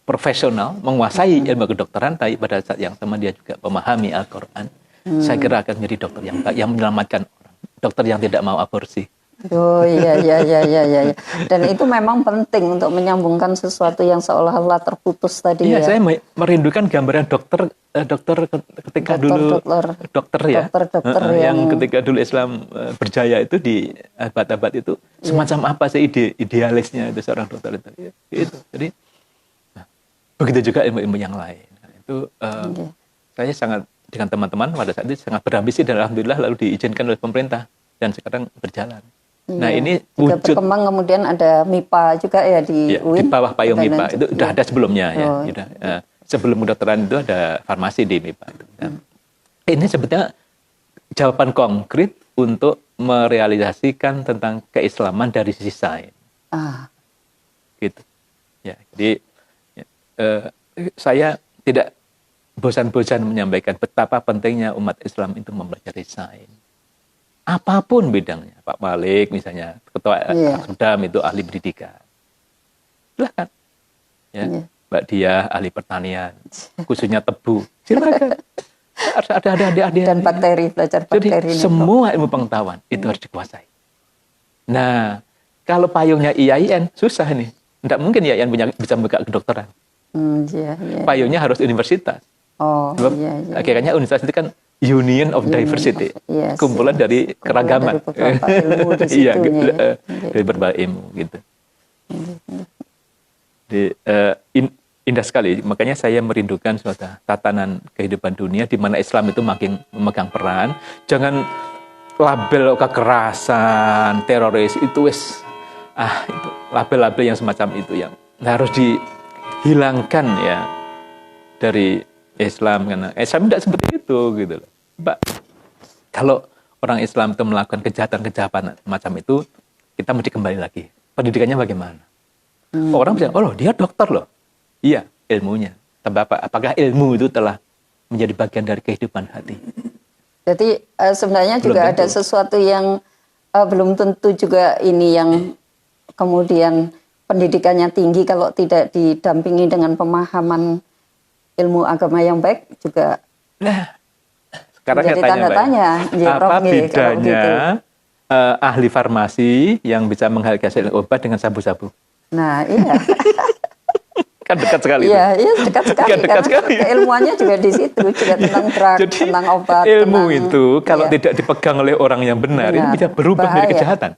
profesional menguasai ilmu kedokteran, tapi pada saat yang sama dia juga memahami Al-Quran. Saya kira akan menjadi dokter yang menyelamatkan orang, dokter yang tidak mau aborsi. Oh iya. Dan itu memang penting untuk menyambungkan sesuatu yang seolah-olah terputus tadi. Iya, saya merindukan gambaran dokter ketika dulu dokter yang ketika dulu Islam berjaya itu di abad-abad itu semacam apa sih idealisnya itu seorang dokter itu. Jadi begitu juga ilmu-ilmu yang lain. Itu saya sangat dengan teman-teman pada saat itu sangat berambisi dan alhamdulillah lalu diizinkan oleh pemerintah dan sekarang berjalan. Nah ini wujud berkembang kemudian ada MIPA juga ya di UIN. Di bawah payung MIPA itu sudah ada sebelumnya sebelum kedokteran itu ada farmasi di MIPA. Ini sebetulnya jawaban konkret untuk merealisasikan tentang keislaman dari sisi sains. Gitu. Ya, jadi saya tidak bosan-bosan menyampaikan betapa pentingnya umat Islam itu mempelajari sains. Apapun bidangnya, Pak Malik misalnya, Ketua Aksudam itu ahli pendidikan. Silakan. Ya. Mbak Diah ahli pertanian, khususnya tebu. Silakan. Harus ada Dan bakteri, belajar bakteri. Jadi semua ilmu pengetahuan itu harus dikuasai. Nah, kalau payungnya IAIN susah nih. Tidak mungkin IAIN bisa buka kedokteran. Payungnya harus universitas. Sebab akhirnya universitas itu kan Union of Diversity, kumpulan dari keragaman. Dari berbagai ilmu gitu. Indah sekali, makanya saya merindukan suatu tatanan kehidupan dunia di mana Islam itu makin memegang peran. Jangan label kekerasan, teroris itu itu label-label yang semacam itu yang harus dihilangkan ya dari Islam, karena Islam tidak seperti itu gitu loh. Mbak, kalau orang Islam itu melakukan kejahatan-kejahatan macam itu, kita mesti kembali lagi. Pendidikannya bagaimana? Orang bisa, oh dia dokter loh. Iya, ilmunya. Tapi apakah ilmu itu telah menjadi bagian dari kehidupan hati? Jadi sebenarnya belum juga tentu. Ada sesuatu yang belum tentu juga ini yang kemudian pendidikannya tinggi kalau tidak didampingi dengan pemahaman ilmu agama yang baik juga. Nah, sekarang saya tanya, apa bedanya ahli farmasi yang bisa menghasilkan obat dengan sabu-sabu? Nah, iya. Kan dekat sekali. Iya, dekat sekali. Dekat sekali. Keilmuannya juga di situ, juga tentang drug, tentang obat. Ilmu itu kalau tidak dipegang oleh orang yang benar, itu bisa berubah menjadi kejahatan.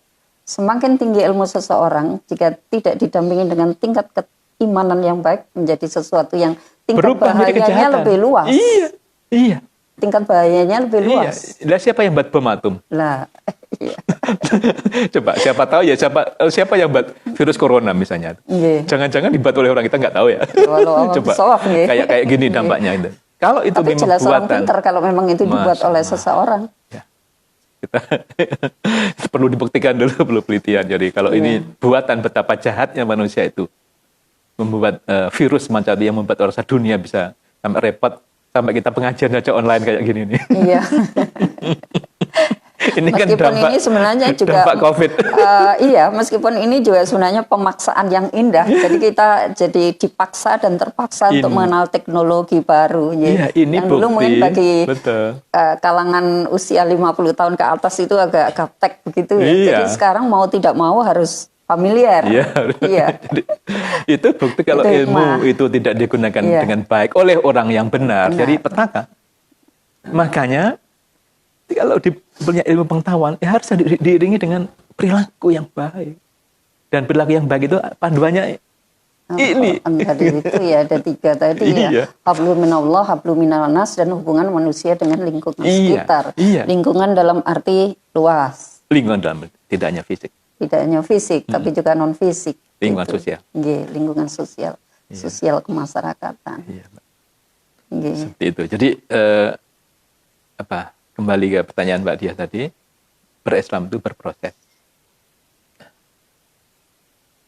Semakin tinggi ilmu seseorang, jika tidak didampingi dengan tingkat keimanan yang baik, menjadi sesuatu yang tingkat bahayanya lebih luas. Iya. Tingkat bahayanya lebih luas. Iya. Lah siapa yang buat bom atom? Lah, iya. Coba siapa tahu ya siapa yang buat virus corona misalnya. Jangan-jangan dibuat oleh orang kita nggak tahu ya. Coba kayak gini dampaknya itu. Kalau itu tapi memang jelas buatan, orang pintar kalau memang itu dibuat oleh seseorang. Ya. Kita perlu dibuktikan dulu, perlu penelitian. Jadi kalau ini buatan, betapa jahatnya manusia itu membuat virus semacam itu yang membuat orang dunia bisa sampai repot, sampai kita pengajian aja online kayak gini nih. Iya. Ini meskipun kan dampak, ini sebenarnya juga COVID. Iya, meskipun ini juga sebenarnya pemaksaan yang indah. Jadi kita dipaksa dan terpaksa untuk mengenal teknologi baru. Iya, ini yang bukti, dulu mungkin bagi kalangan usia 50 tahun ke atas itu agak gaptek begitu ya. Iya. Jadi sekarang mau tidak mau harus familiar. Iya. Jadi, itu bukti kalau ilmu itu tidak digunakan dengan baik oleh orang yang benar. Jadi petaka. Makanya kalau punya ilmu pengetahuan, harus diiringi dengan perilaku yang baik. Dan perilaku yang baik itu panduannya ini. Tadi itu ya, ada 3 tadi ya. Hablum minallah, hablum minanas, dan hubungan manusia dengan lingkungan sekitar. Lingkungan dalam arti luas. Lingkungan dalam, tidak hanya fisik. Tidak hanya fisik, tapi juga non-fisik. Lingkungan sosial. Lingkungan sosial. Sosial kemasyarakatan. Seperti itu. Jadi, kembali ke pertanyaan Mbak Diah tadi, berislam itu berproses.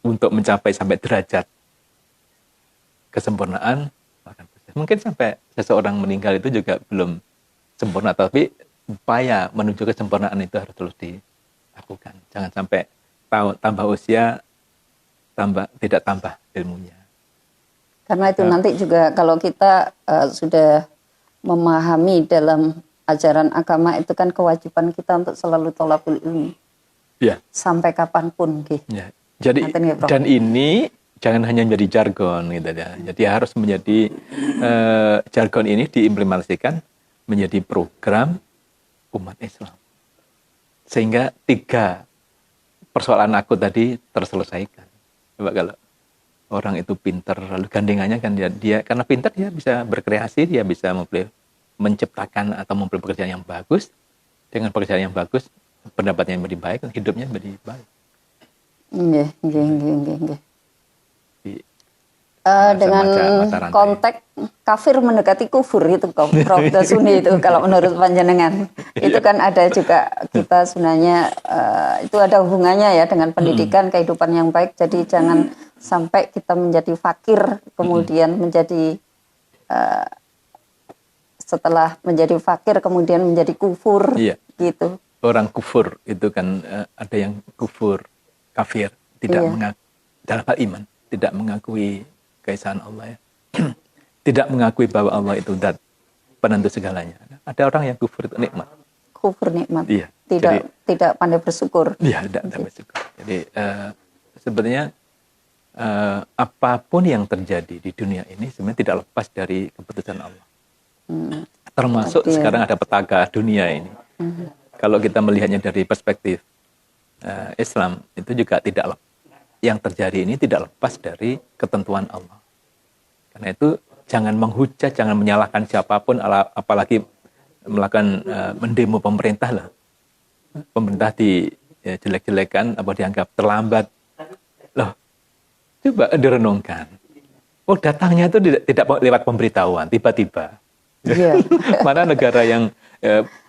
Untuk mencapai sampai derajat kesempurnaan, mungkin sampai seseorang meninggal itu juga belum sempurna, tapi upaya menuju kesempurnaan itu harus terus dilakukan. Jangan sampai tambah usia, tidak tambah ilmunya. Karena itu nanti juga kalau kita sudah memahami dalam ajaran agama itu kan kewajiban kita untuk selalu thalabul ilmi. Sampai kapanpun. Jadi dan ini jangan hanya menjadi jargon gitu ya. Jadi harus menjadi jargon ini diimplementasikan menjadi program umat Islam. Sehingga 3 persoalan aku tadi terselesaikan. Coba kalau orang itu pintar, lalu gandengannya kan dia karena pintar dia bisa berkreasi, dia bisa menciptakan atau mempunyai pekerjaan yang bagus. Dengan pekerjaan yang bagus, pendapatnya menjadi baik, hidupnya menjadi baik. Dengan konteks kafir mendekati kufur itu Prof. Dasuni itu kalau menurut panjenengan itu kan ada juga kita sebenarnya itu ada hubungannya ya dengan pendidikan kehidupan yang baik. Jadi jangan sampai kita menjadi fakir kemudian menjadi setelah menjadi fakir kemudian menjadi kufur gitu. Orang kufur itu kan ada yang kafir tidak dalam hal iman, tidak mengakui keesaan Allah ya. Tidak mengakui bahwa Allah itu zat penentu segalanya. Ada orang yang kufur itu nikmat. Kufur nikmat. Iya. Tidak pandai bersyukur. Iya, tidak bersyukur. Jadi sebenarnya apapun yang terjadi di dunia ini sebenarnya tidak lepas dari keputusan Allah. Termasuk sekarang ada petaka dunia ini. Kalau kita melihatnya dari perspektif Islam, itu juga tidak lepas. Yang terjadi ini tidak lepas dari ketentuan Allah. Karena itu jangan menghujat, jangan menyalahkan siapapun, apalagi melakukan mendemo pemerintah lah. Pemerintah dijelek-jelekan, apa dianggap terlambat. Loh, coba direnungkan. Oh, datangnya itu tidak lewat pemberitahuan, tiba-tiba. Yeah. Mana negara yang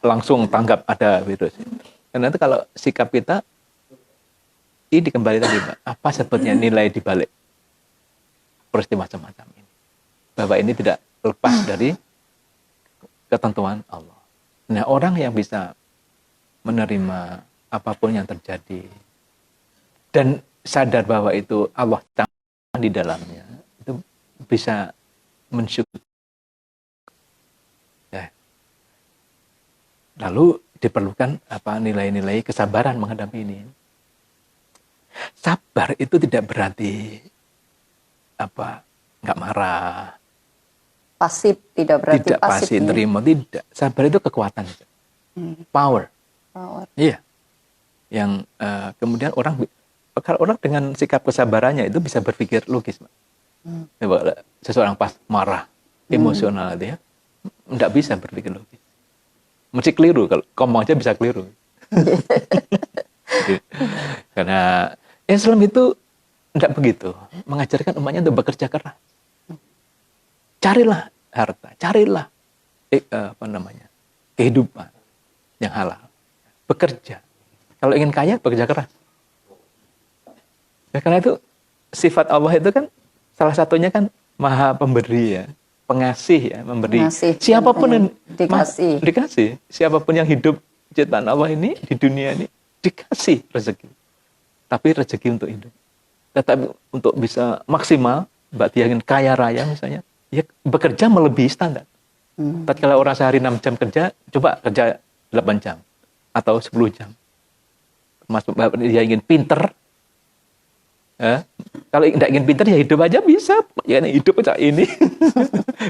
langsung tanggap ada virus. Karena itu kalau sikap kita, ini kembali tadi, Pak, apa sebetulnya nilai dibalik peristiwa semacam ini? Bahwa ini tidak lepas dari ketentuan Allah. Nah, orang yang bisa menerima apapun yang terjadi dan sadar bahwa itu Allah di dalamnya, itu bisa mensyukur. Ya. Lalu diperlukan apa nilai-nilai kesabaran menghadapi ini. Sabar itu tidak berarti apa nggak marah, pasif, tidak berarti tidak pasif terima, tidak. Sabar itu kekuatan, power. Iya, yang kemudian kalau orang dengan sikap kesabarannya itu bisa berpikir logis, seseorang pas marah, emosional dia, nggak bisa berpikir logis, mesti keliru. Kalau ngomong aja bisa keliru. Karena Islam itu tidak begitu, mengajarkan umatnya untuk bekerja keras. Carilah harta, carilah kehidupan yang halal. Bekerja. Kalau ingin kaya, bekerja keras. Ya, karena itu sifat Allah itu kan salah satunya kan maha pemberi ya, pengasih ya, memberi. Siapapun yang dikasih. Siapapun yang hidup ciptaan Allah ini di dunia ini dikasih rezeki. Tapi rezeki untuk hidup. Tetapi untuk bisa maksimal, Mbak Tia ingin kaya raya misalnya, ya bekerja melebihi standar. Tapi kalau orang sehari 6 jam kerja, coba kerja 8 jam. Atau 10 jam. Masuk dia ingin pinter. Kalau tidak ingin pinter, ya hidup aja bisa. Ya hidup aja ini.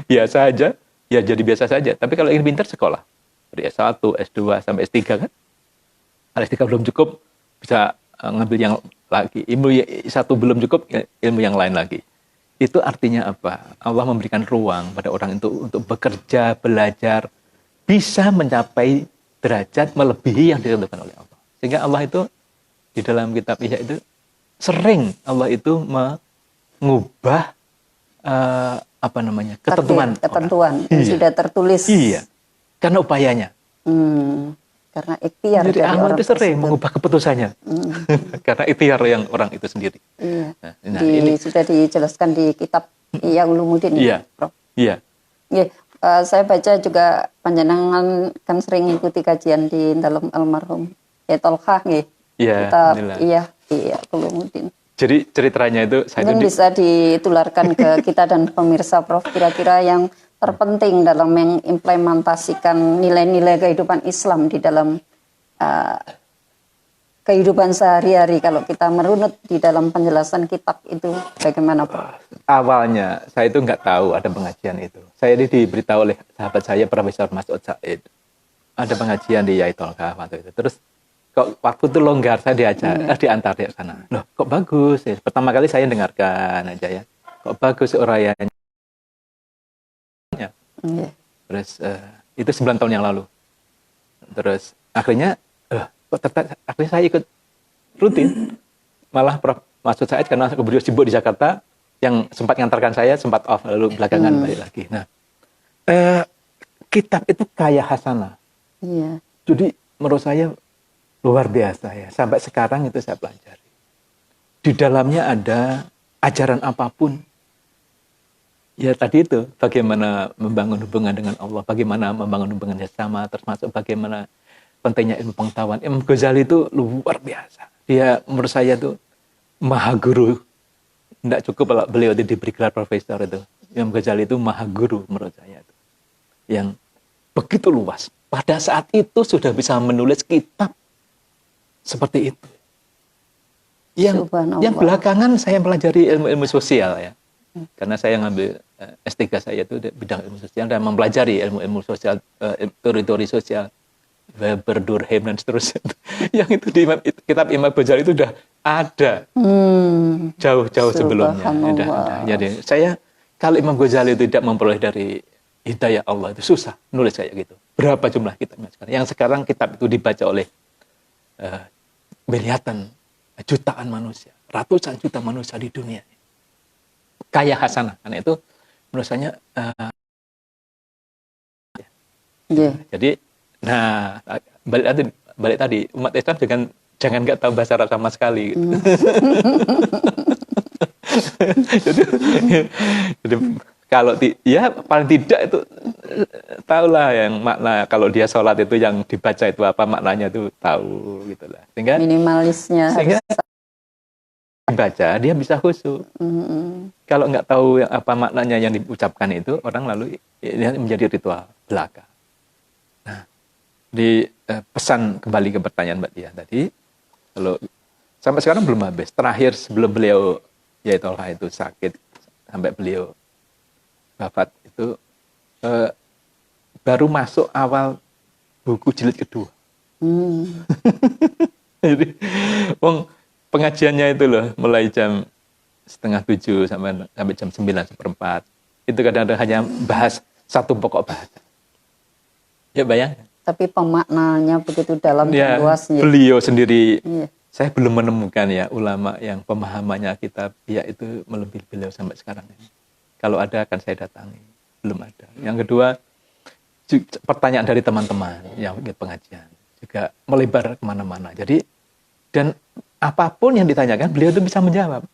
Biasa aja. Ya jadi biasa saja. Tapi kalau ingin pinter, sekolah. Dari S1, S2, sampai S3 kan. Kalau S3 belum cukup, bisa ngambil yang lagi. Ilmu satu belum cukup, ilmu yang lain lagi. Itu artinya apa? Allah memberikan ruang pada orang itu untuk bekerja, belajar, bisa mencapai derajat melebihi yang ditentukan oleh Allah. Sehingga Allah itu di dalam kitab Ihya itu sering Allah itu mengubah ketentuan yang sudah tertulis. Iya, karena upayanya. Karena ikhtiar dari Allah itu sering mengubah keputusannya. Karena ikhtiar yang orang itu sendiri. Iya. Ini sudah dijelaskan di kitab Ihya Ulumuddin. Iya. Prof. Iya. Saya baca juga panjenengan kan sering ikuti kajian di dalam almarhum Tolkah nggih. Iya. Kitab Ihya Ulumuddin. Jadi ceritanya itu mungkin bisa ditularkan ke kita dan pemirsa, Prof. Kira-kira yang terpenting dalam mengimplementasikan nilai-nilai kehidupan Islam di dalam kehidupan sehari-hari. Kalau kita merunut di dalam penjelasan kitab itu bagaimana, Pak? Awalnya saya itu nggak tahu ada pengajian itu. Saya diberitahu oleh sahabat saya Profesor Mas'ud Said. Ada pengajian di Ihya Tolkah waktu itu. Terus kok waktu itu longgar, saya diantar di sana. Loh, kok bagus ya. Pertama kali saya dengarkan aja ya. Kok bagus uraiannya. Terus itu 9 tahun yang lalu. Terus akhirnya akhirnya saya ikut rutin. Malah Prof Mas'ud Said karena beliau sibuk di Jakarta, yang sempat ngantarkan saya sempat off, lalu belakangan balik lagi. Nah, kitab itu kaya hasanah. Iya. Jadi menurut saya luar biasa ya. Sampai sekarang itu saya pelajari. Di dalamnya ada ajaran apapun. Ya tadi itu, bagaimana membangun hubungan dengan Allah, bagaimana membangun hubungan sesama, termasuk bagaimana pentingnya ilmu pengetahuan. Imam Ghazali itu luar biasa. Dia menurut saya itu maha guru. Tidak cukup kalau beliau diberi gelar profesor itu. Imam Ghazali itu maha guru menurut saya itu. Yang begitu luas. Pada saat itu sudah bisa menulis kitab seperti itu. Yang belakangan saya pelajari ilmu-ilmu sosial ya. Karena saya ngambil S3 saya itu bidang ilmu sosial dan mempelajari ilmu-ilmu sosial, teori-teori sosial, Weber, Durkheim dan seterusnya. Yang itu di kitab Imam Ghazali itu sudah ada jauh-jauh sebelumnya. Jadi saya kalau Imam Ghazali tidak memperoleh dari hidayah Allah itu susah nulis kayak gitu. Berapa jumlah kitabnya sekarang? Yang sekarang kitab itu dibaca oleh miliaran, jutaan manusia, ratusan juta manusia di dunia. Kaya hasanah. Karena itu menurut saya jadi balik tadi umat Islam jangan nggak tahu bahasa Arab sama sekali. Gitu. jadi kalau paling tidak itu tahulah yang makna kalau dia sholat itu yang dibaca itu apa maknanya itu tahu gitulah. Sehingga minimalisnya harus dibaca dia bisa khusyuk. Kalau nggak tahu apa maknanya yang diucapkan itu orang lalu menjadi ritual belaka. Nah, di pesan kembali ke pertanyaan Mbak Tia tadi, kalau sampai sekarang belum habis. Terakhir sebelum beliau Yaitullah itu sakit sampai beliau wafat itu baru masuk awal buku jilid kedua. Jadi, pengajiannya itu loh mulai jam 6:30 sampai jam 9:15. Itu kadang-kadang hanya bahas satu pokok bahasa. Ya bayangkan. Tapi pemaknanya begitu dalam dan luasnya. Beliau sendiri, saya belum menemukan ya ulama yang pemahamannya kitab itu melebihi beliau sampai sekarang ini. Kalau ada akan saya datangi. Belum ada. Yang kedua, pertanyaan dari teman-teman yang ikut pengajian juga melebar kemana-mana. Jadi dan apapun yang ditanyakan beliau itu bisa menjawab.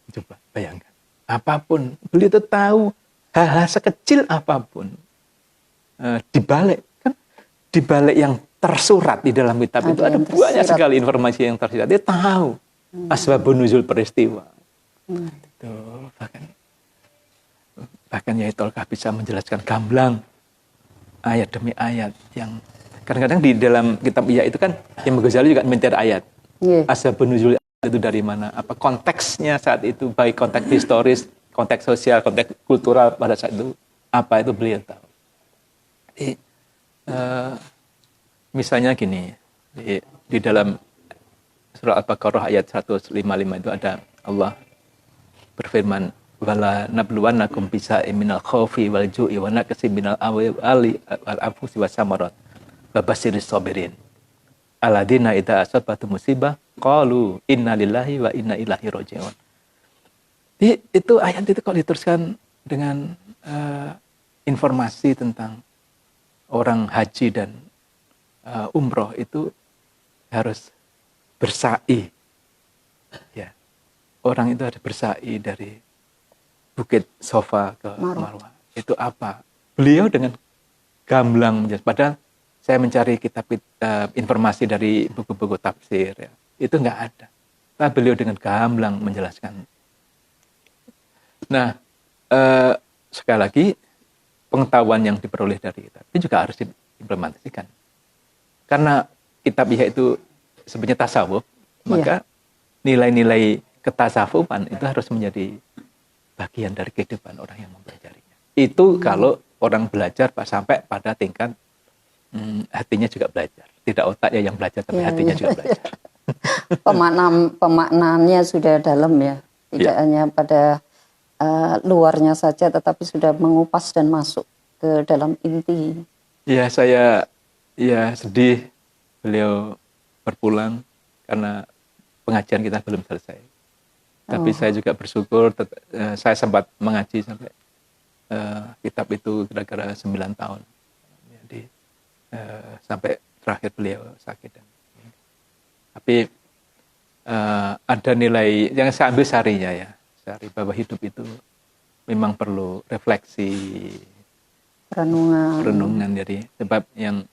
Coba bayangkan. Apapun beliau itu tahu hal-hal sekecil apapun di balik yang tersurat di dalam kitab itu ada banyak sekali informasi yang tersurat. Dia tahu asbabun nuzul peristiwa. Itu bahkan Yaitullah bisa menjelaskan gamblang ayat demi ayat yang kadang-kadang di dalam kitab itu kan Imam Ghazali juga minta ayat. Asbabun nuzul itu dari mana? Apa konteksnya saat itu, baik konteks historis, konteks sosial, konteks kultural pada saat itu, apa itu beliau tahu. Jadi, misalnya gini, di dalam surah Al-Baqarah ayat 155 itu ada Allah berfirman, wala nabluwannakum bisa'im minal khaufi wal ju'i wa naqsin minal amwali wal anfusi was samarat wa basyiris sabirin alladzina idza asabatum musibah qalu inna lillahi wa inna ilaihi raji'un. Itu ayat itu kalau diteruskan dengan informasi tentang orang haji dan umroh itu harus bersa'i. Ya. Orang itu harus bersa'i dari Bukit Sofa ke Marwah. Itu apa? Beliau dengan gamblang menjelaskan. Padahal saya mencari kitab informasi dari buku-buku tafsir. Ya. Itu nggak ada. Tapi beliau dengan gamblang menjelaskan. Nah, sekali lagi, pengetahuan yang diperoleh dari kitab itu juga harus diimplementasikan. Karena kitab itu sebenarnya tasawuf, maka nilai-nilai ketasawufan itu harus menjadi bagian dari kehidupan orang yang mempelajarinya. Itu kalau orang belajar sampai pada tingkat hatinya juga belajar. Tidak otaknya yang belajar, tapi hatinya juga belajar. Pemaknaannya sudah dalam ya. Tidak hanya pada luarnya saja, tetapi sudah mengupas dan masuk ke dalam inti. Ya, saya sedih beliau berpulang karena pengajian kita belum selesai. Tapi saya juga bersyukur, saya sempat mengaji sampai kitab itu kira-kira 9 tahun. Jadi sampai terakhir beliau sakit. Tapi ada nilai yang saya ambil sarinya ya. Sari bahwa hidup itu memang perlu refleksi, renungan. Jadi sebab yang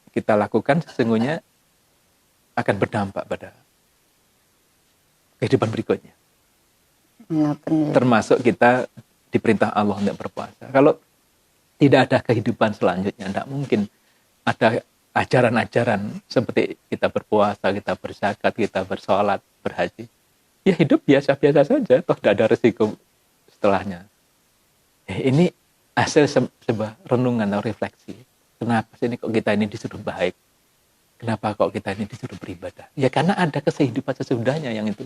kita lakukan sesungguhnya akan berdampak pada kehidupan berikutnya. Ya, termasuk kita diperintah Allah untuk berpuasa. Kalau tidak ada kehidupan selanjutnya. Tidak mungkin ada ajaran-ajaran seperti kita berpuasa, kita berzakat, kita bersolat, berhaji. Ya hidup biasa-biasa saja, toh tidak ada resiko setelahnya. Ini hasil sebuah renungan atau refleksi. Kenapa sih ini kok kita ini disuruh baik? Kenapa kok kita ini disuruh beribadah? Ya karena ada kehidupan sesudahnya yang itu.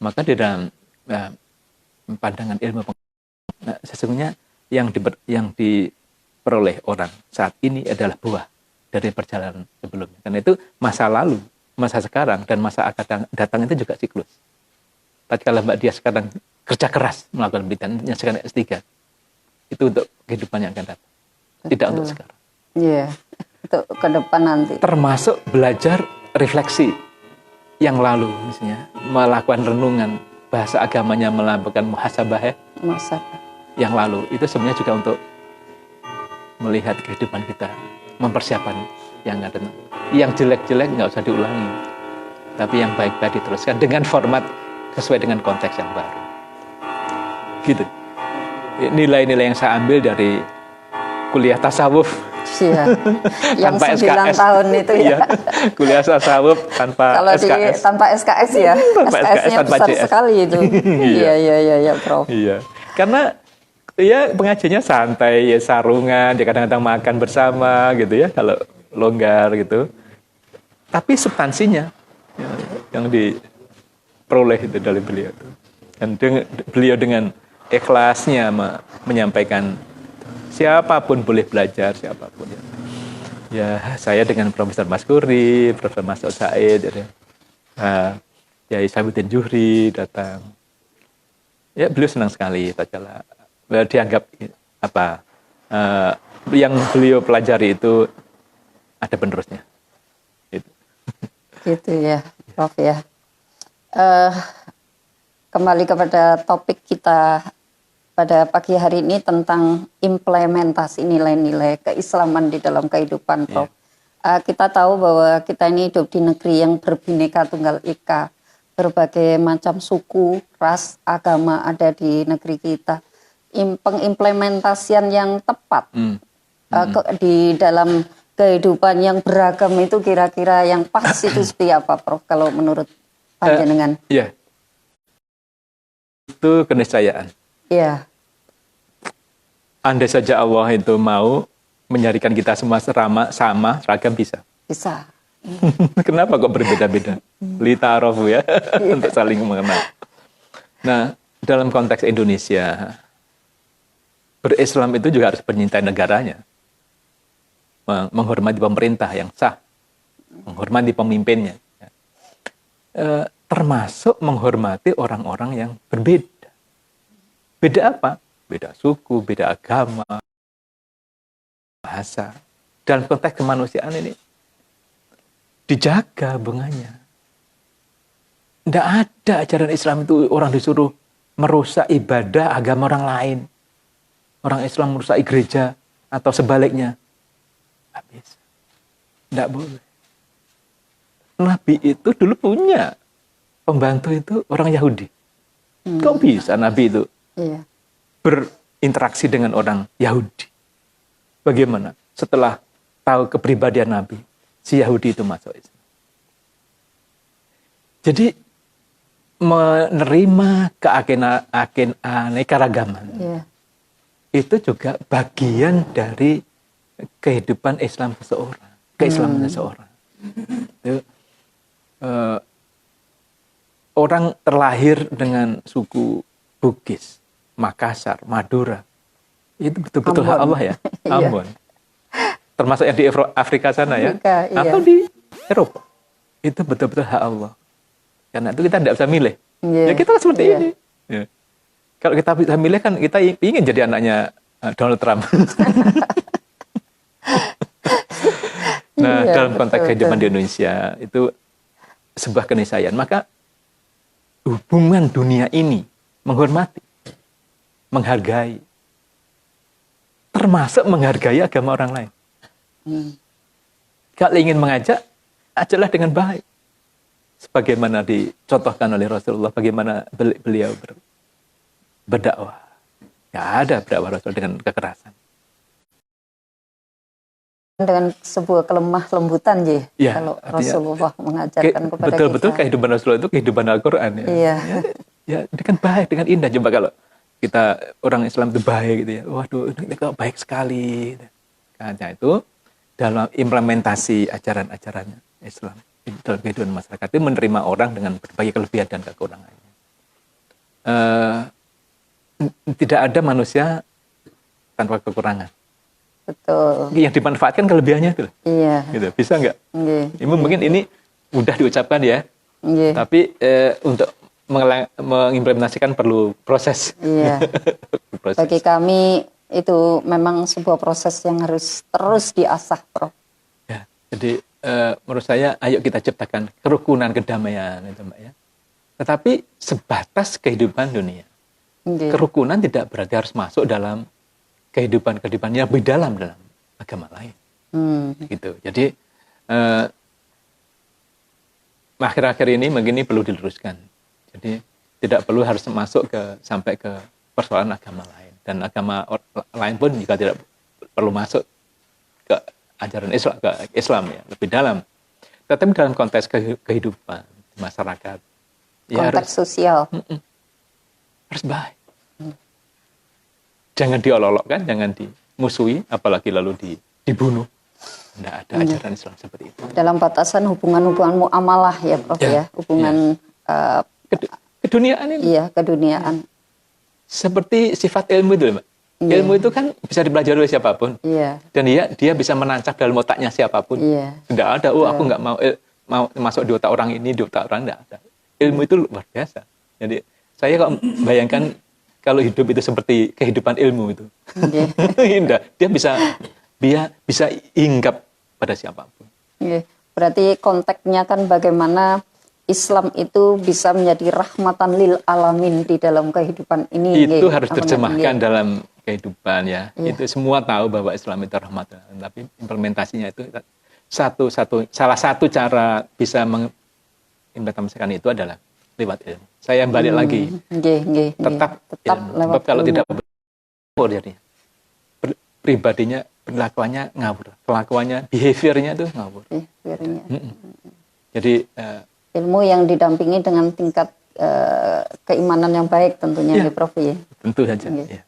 Maka di dalam pandangan ilmu sesungguhnya yang diperoleh orang saat ini adalah buah dari perjalanan sebelumnya. Karena itu masa lalu, masa sekarang, dan masa akan datang itu juga siklus. Tatkala Mbak Dia sekarang kerja keras melakukan penelitian, sekarang S3, itu untuk kehidupan yang akan datang. Tidak untuk sekarang. Iya, untuk ke depan nanti. Termasuk belajar refleksi yang lalu, misalnya melakukan renungan, bahasa agamanya melakukan muhasabah yang lalu. Itu sebenarnya juga untuk melihat kehidupan kita, mempersiapkan yang ada. Yang jelek-jelek nggak usah diulangi, tapi yang baik-baik diteruskan dengan format sesuai dengan konteks yang baru. Gitu. Nilai-nilai yang saya ambil dari kuliah tasawuf. Iya. Yang 9 tahun itu ya. Kuliah tasawuf tanpa kalau SKS. Tanpa SKS ya. SKS-nya besar JS. Sekali itu. Iya, Prof. Iya. Karena ya pengajiannya santai, ya sarungan, ya kadang-kadang makan bersama gitu ya, kalau longgar gitu. Tapi substansinya ya, yang diperoleh itu dari beliau itu. Dan beliau dengan ikhlasnya menyampaikan siapapun boleh belajar, siapapun ya. Ya, saya dengan Profesor Maskuri, Profesor Masud Said, ya Isabuddin Juhri datang. Ya, beliau senang sekali tatkala dianggap yang beliau pelajari itu ada penerusnya. Gitu ya, Prof ya. Kembali kepada topik kita pada pagi hari ini tentang implementasi nilai-nilai keislaman di dalam kehidupan, Prof. Kita tahu bahwa kita ini hidup di negeri yang berbineka tunggal ika, berbagai macam suku, ras, agama ada di negeri kita. Pengimplementasian yang tepat di dalam kehidupan yang beragam itu kira-kira yang pas itu seperti apa, Prof? Kalau menurut panjenengan? Iya. Itu keniscayaan. Iya. Andai saja Allah itu mau menyarikan kita semua sama, seragam bisa. Bisa. Kenapa kok berbeda-beda? Lita'arofu ya, untuk saling mengenal. Nah, dalam konteks Indonesia, berislam itu juga harus menyintai negaranya. Menghormati pemerintah yang sah. Menghormati pemimpinnya. Termasuk menghormati orang-orang yang berbeda. Beda apa? Beda suku, beda agama, bahasa. Dalam konteks kemanusiaan ini, dijaga bunganya. Tidak ada ajaran Islam itu orang disuruh merusak ibadah agama orang lain. Orang Islam merusak gereja atau sebaliknya. Tidak bisa. Tidak boleh. Nabi itu dulu punya pembantu itu orang Yahudi. Kok bisa Nabi itu berinteraksi dengan orang Yahudi? Bagaimana? Setelah tahu kepribadian Nabi, si Yahudi itu masuk Islam. Jadi menerima keanekaragaman itu juga bagian dari kehidupan Islam seseorang, keislaman seseorang. Orang terlahir dengan suku Bugis, Makassar, Madura, itu betul-betul hak Allah ya, Ambon. Termasuk yang di Afrika sana ya, atau di Eropa, itu betul-betul hak Allah. Karena itu kita tidak bisa milih. Ya kita seperti ini. Ya. Kalau kita bisa milih kan kita ingin jadi anaknya Donald Trump. Nah, dalam konteks kehidupan di Indonesia itu sebuah keniscayaan. Maka hubungan dunia ini menghormati, menghargai, termasuk menghargai agama orang lain. Kalau ingin mengajak, ajaklah dengan baik. Sebagaimana dicontohkan oleh Rasulullah, bagaimana beliau berdakwah. Tidak ada berdakwah Rasul dengan kekerasan. dengan sebuah kelemah lembutan ya, kalau Rasulullah mengajarkan kepada betul-betul kita. kehidupan Rasulullah itu kehidupan Al-Quran ya. Iya. Ya, dengan baik, dengan indah. Coba kalau kita orang Islam itu baik gitu ya, waduh ini kok baik sekali. Karena itu dalam implementasi ajaran-ajaran Islam dalam kehidupan masyarakat itu menerima orang dengan berbagai kelebihan dan kekurangannya. Tidak ada manusia tanpa kekurangan. Betul. Yang dimanfaatkan kelebihannya itu. Iya. Gitu. Bisa nggak? Iya. Mungkin ini mudah diucapkan ya. Iya. Tapi untuk mengimplementasikan perlu proses. Iya. Proses. Bagi kami itu memang sebuah proses yang harus terus diasah, Prof. Ya, jadi menurut saya ayo kita ciptakan kerukunan, kedamaian itu Mbak ya. Tetapi sebatas kehidupan dunia. Iya. Kerukunan tidak berarti harus masuk dalam kehidupan yang lebih dalam agama lain. Gitu. Jadi akhir-akhir ini begini perlu diluruskan. Jadi tidak perlu harus masuk sampai ke persoalan agama lain, dan agama lain pun juga tidak perlu masuk ke ajaran Islam, ke Islam ya, lebih dalam. Tetapi dalam konteks kehidupan masyarakat, ya konteks sosial harus baik. Jangan diolok-olokkan, jangan dimusuhi, apalagi lalu dibunuh. Tidak ada ajaran Islam seperti itu. Dalam batasan hubungan-hubungan muamalah ya, Prof ya, hubungan keduniaan ini. Iya, keduniaan. Seperti sifat ilmu itu, Mbak. Iya. Ilmu itu kan bisa dipelajari oleh siapapun. Iya. Dan dia bisa menancap dalam otaknya siapapun. Iya. Tidak ada, aku nggak mau masuk di otak orang ini, di otak orang, tidak ada. Ilmu itu luar biasa. Jadi saya kok bayangkan kalau hidup itu seperti kehidupan ilmu itu. Indah. Dia bisa hinggap pada siapapun. Berarti konteksnya kan bagaimana Islam itu bisa menjadi rahmatan lil alamin di dalam kehidupan ini. Itu harus terjemahkan dalam kehidupan ya. Itu semua tahu bahwa Islam itu rahmatan, tapi implementasinya itu salah satu cara bisa mengimplementasikan itu adalah lewat ilmu. Saya balik lagi. Tetap ilmu. Kalau tidak ngawur jadinya. Pribadinya, perilakuannya ngawur. Kelakuannya, behaviornya itu ngawur. Jadi ilmu yang didampingi dengan tingkat keimanan yang baik tentunya ya, Prof ya. Tentu saja. Ya.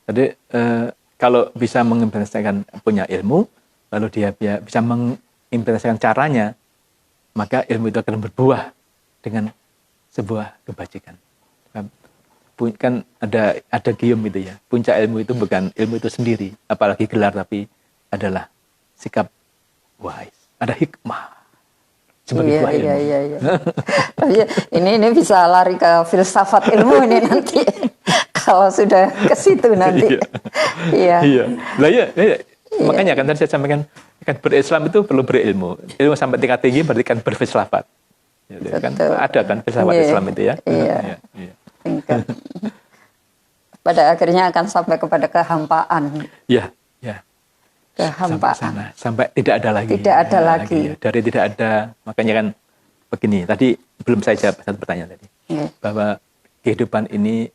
Jadi kalau bisa mengimplementasikan punya ilmu, lalu dia bisa mengimplementasikan caranya, maka ilmu itu akan berbuah dengan sebuah kebajikan. Kan ada gium itu ya. Puncak ilmu itu bukan ilmu itu sendiri, apalagi gelar, tapi adalah sikap wise. Ada hikmah. Sebagai buah ilmu. Iya. Ini bisa lari ke filsafat ilmu ini nanti. Kalau sudah ke situ nanti. Iya. Lah iya. Makanya kan tadi saya sampaikan, kan berislam itu perlu berilmu. Ilmu sampai tingkat tinggi berarti kan berfilsafat. Kan ada kan filsafat Islam itu ya. Iya. Pada akhirnya akan sampai kepada kehampaan. Iya. Kehampaan. Sampai tidak ada lagi. Tidak ada lagi. Ya. Dari tidak ada, makanya kan begini. Tadi belum saya jawab satu pertanyaan tadi. Bahwa kehidupan ini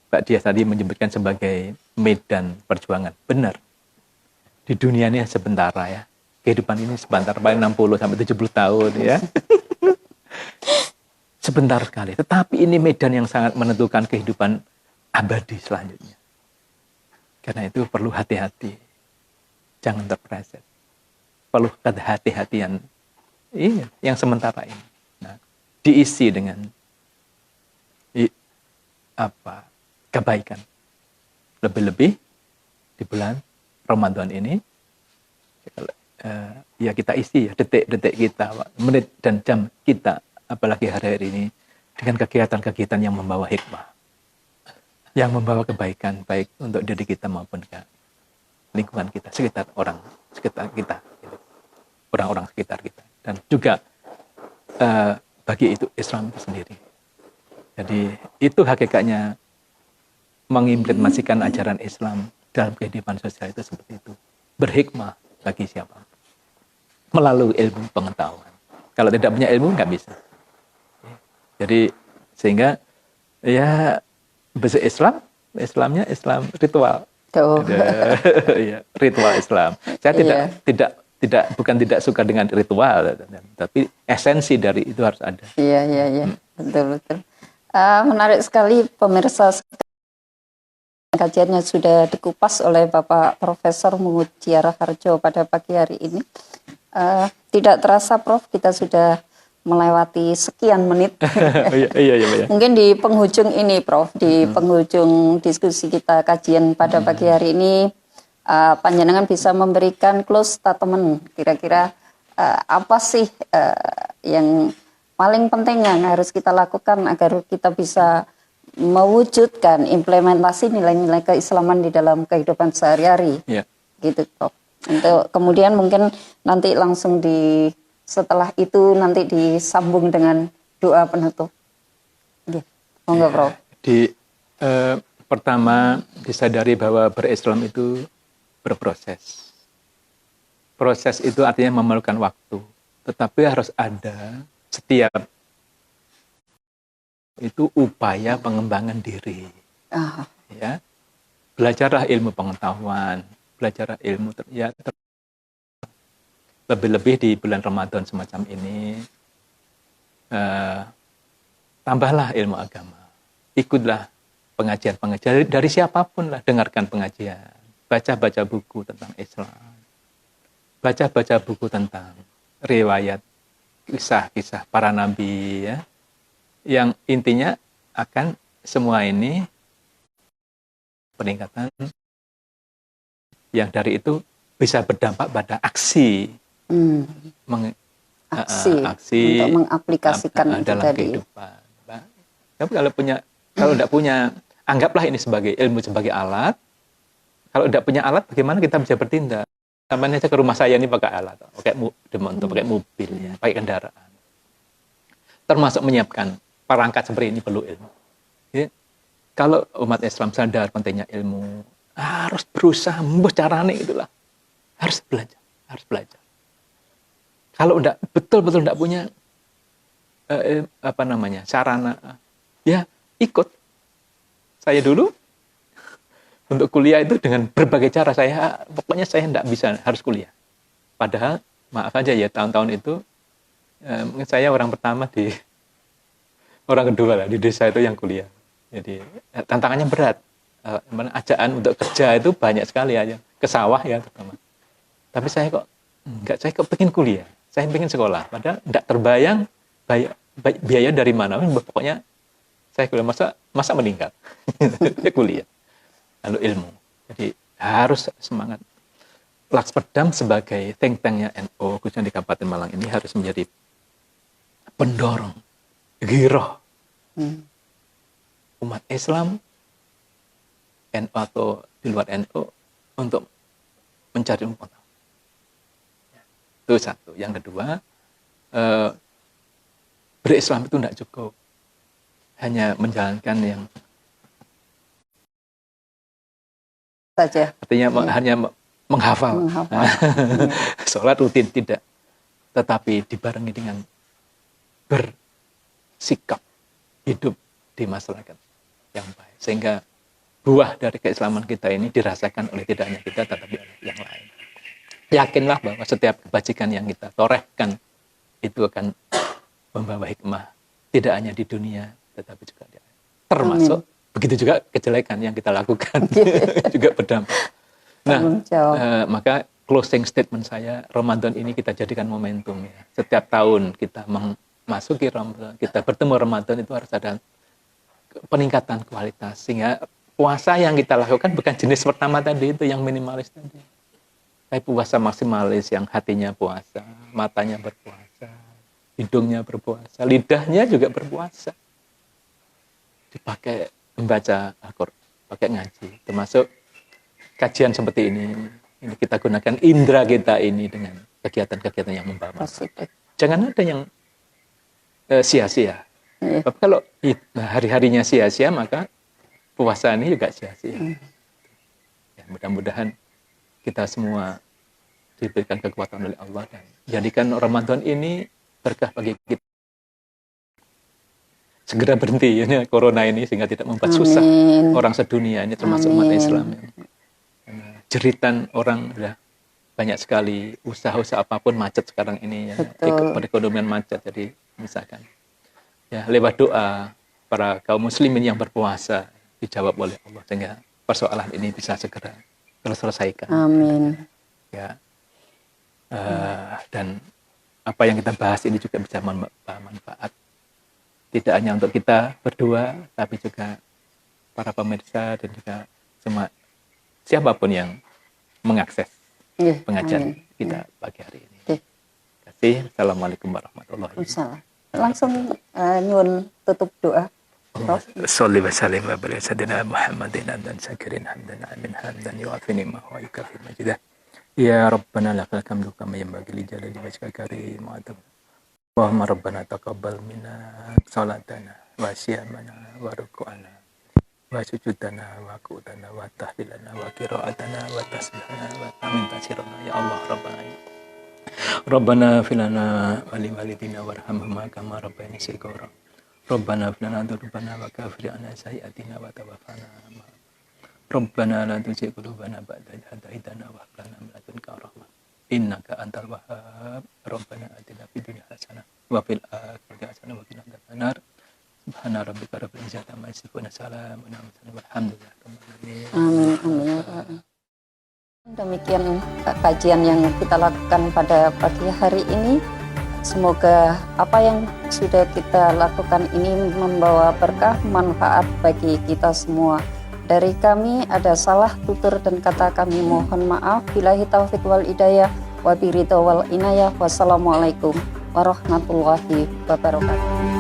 Mbak Diah tadi menyebutkan sebagai medan perjuangan. Benar. Di dunia ini sementara ya. Kehidupan ini sebentar, paling 60 sampai 70 tahun ya. Sebentar sekali. Tetapi ini medan yang sangat menentukan kehidupan abadi selanjutnya. Karena itu perlu hati-hati. Jangan terpleset. Perlu kehati-hatian yang sementara ini. Nah, diisi dengan kebaikan. Lebih-lebih di bulan Ramadan ini, ya kita isi ya detik-detik kita, menit dan jam kita, apalagi hari-hari ini, dengan kegiatan-kegiatan yang membawa hikmah, yang membawa kebaikan, baik untuk diri kita maupun ke lingkungan kita, sekitar kita, orang-orang sekitar kita, dan juga bagi itu Islam itu sendiri. Jadi itu hakikatnya mengimplementasikan ajaran Islam dalam kehidupan sosial itu seperti itu, berhikmah bagi siapa, melalui ilmu pengetahuan. Kalau tidak punya ilmu nggak bisa. Jadi sehingga ya bahasa Islamnya Islam ritual. Ya, ritual Islam. Saya tidak bukan tidak suka dengan ritual, tapi esensi dari itu harus ada. Iya. Betul. Menarik sekali pemirsa. Kajiannya sudah dikupas oleh Bapak Profesor Mutiara Harjo pada pagi hari ini. Tidak terasa Prof, kita sudah melewati sekian menit. Iya. Mungkin di penghujung ini Prof, di penghujung diskusi kita kajian pada pagi hari ini, panjenengan bisa memberikan close statement, kira-kira apa sih yang paling penting yang harus kita lakukan agar kita bisa mewujudkan implementasi nilai-nilai keislaman di dalam kehidupan sehari-hari, gitu Prof. Untuk kemudian mungkin nanti langsung setelah itu nanti disambung dengan doa penutup. Monggo Prof. Pertama disadari bahwa berislam itu berproses. Proses itu artinya memerlukan waktu, tetapi harus ada setiap itu upaya pengembangan diri. Ya, belajarlah ilmu pengetahuan, belajarlah ilmu lebih-lebih di bulan Ramadan semacam ini. Tambahlah ilmu agama, ikutlah pengajian dari siapapun lah, dengarkan pengajian, baca buku tentang Islam, baca buku tentang riwayat kisah-kisah para nabi, ya. Yang intinya akan semua ini peningkatan yang dari itu bisa berdampak pada aksi, aksi untuk mengaplikasikan dalam kehidupan. Tapi kalau tidak punya, anggaplah ini sebagai ilmu, sebagai alat. Kalau tidak punya alat, bagaimana kita bisa bertindak? Sampai aja ke rumah saya ini pakai alat, pakai mobil, ya, pakai kendaraan. Termasuk menyiapkan perangkat seperti ini perlu ilmu. Jadi, kalau umat Islam sadar pentingnya ilmu, harus berusaha caranya itulah. Harus belajar. Kalau betul-betul tidak punya sarana, ya ikut. Saya dulu untuk kuliah itu dengan berbagai cara, pokoknya saya tidak bisa, harus kuliah. Padahal maaf aja ya, tahun-tahun itu mungkin saya orang pertama orang kedua lah di desa itu yang kuliah. Jadi tantangannya berat. Ajaan untuk kerja itu banyak sekali aja. Ke sawah ya terutama. Tapi saya kok pengen kuliah. Saya pengen sekolah. Padahal tidak terbayang biaya dari mana. Pokoknya saya kuliah, masa meninggal. Saya kuliah. Lalu ilmu. Jadi harus semangat. Lakspedam sebagai think tanknya NU, khususnya di Kabupaten Malang ini harus menjadi pendorong, giroh umat Islam, NU atau di luar NU untuk mencari ilmu pengetahuan. Itu satu. Yang kedua, berislam itu tidak cukup hanya menjalankan yang saja. Artinya hanya menghafal. Sholat rutin tidak, tetapi dibarengi dengan bersikap hidup di masyarakat yang baik, sehingga buah dari keislaman kita ini dirasakan oleh tidak hanya kita tetapi oleh yang lain. Yakinlah bahwa setiap kebajikan yang kita torehkan itu akan membawa hikmah tidak hanya di dunia tetapi juga di akhirat. Termasuk begitu juga kejelekan yang kita lakukan juga berdampak. Nah, maka closing statement saya, Ramadan ini kita jadikan momentum ya. Setiap tahun kita memasuki Ramadan, kita bertemu Ramadan itu harus ada peningkatan kualitas, sehingga puasa yang kita lakukan bukan jenis pertama tadi itu yang minimalis tadi, tapi puasa maksimalis yang hatinya puasa, matanya berpuasa, hidungnya berpuasa, lidahnya juga berpuasa, dipakai membaca Al-Quran, pakai ngaji, termasuk kajian seperti ini kita gunakan indera kita ini dengan kegiatan-kegiatan yang membawa manfaat. Jangan ada yang sia-sia. Kalau hari-harinya sia-sia, maka puasa ini juga sia-sia. Ya, mudah-mudahan kita semua diberikan kekuatan oleh Allah dan jadikan Ramadan ini berkah bagi kita. Segera berhenti ya, corona ini sehingga tidak membuat susah orang sedunia ini termasuk umat Islam. Jeritan orang sudah banyak sekali usaha-usaha apapun macet sekarang ini ya. Perekonomian macet. Jadi misalkan ya lewat doa para kaum muslimin yang berpuasa dijawab oleh Allah sehingga persoalan ini bisa segera terselesaikan. Amin. Ya. Dan apa yang kita bahas ini juga bisa bermanfaat tidak hanya untuk kita berdua, tapi juga para pemirsa dan juga semua siapapun yang mengakses pengajian kita pagi hari ini. Terima kasih. Assalamualaikum warahmatullahi wabarakatuh. Langsung nyuwun tutup doa. Sholli wa sallim wa barik sadina Muhammadin dan syakirin hamdan amin hamdan yu'afini ma wa yukafi majidah. Ya Rabbana lakal hamdu kama yanbaghi li jalali wajhika karim wa atam. Allahumma Rabbana taqabbal minna salatana wa siyamana wa ruku'ana wa sujudana wa qudana wa tahlilana wa qira'atana wa tasbihana wa amin tasirana ya Allah Rabbana filana wa li walidina warhamhuma kama rabbayani shighara Rabbana filana dzunubana wa ghafir 'anna sayyi'atina wa tawaffana Rabbana la tuzigh qulubana ba'da idh hadaytana wa hab lana min ladunka rahmah innaka antal wahhab Rabbana atina fid dunya hasanah wa fil akhirati hasanah wa qina adzabannar Subhana rabbika rabbil izzati amma yasifun salamun alal mursalin walhamdulillahi rabbil alamin. Amin. Demikian kajian yang kita lakukan pada pagi hari ini. Semoga apa yang sudah kita lakukan ini membawa berkah manfaat bagi kita semua. Dari kami ada salah tutur dan kata kami mohon maaf. Billahi taufiq wal hidayah wa biridha wal inayah. Wassalamualaikum warahmatullahi wabarakatuh.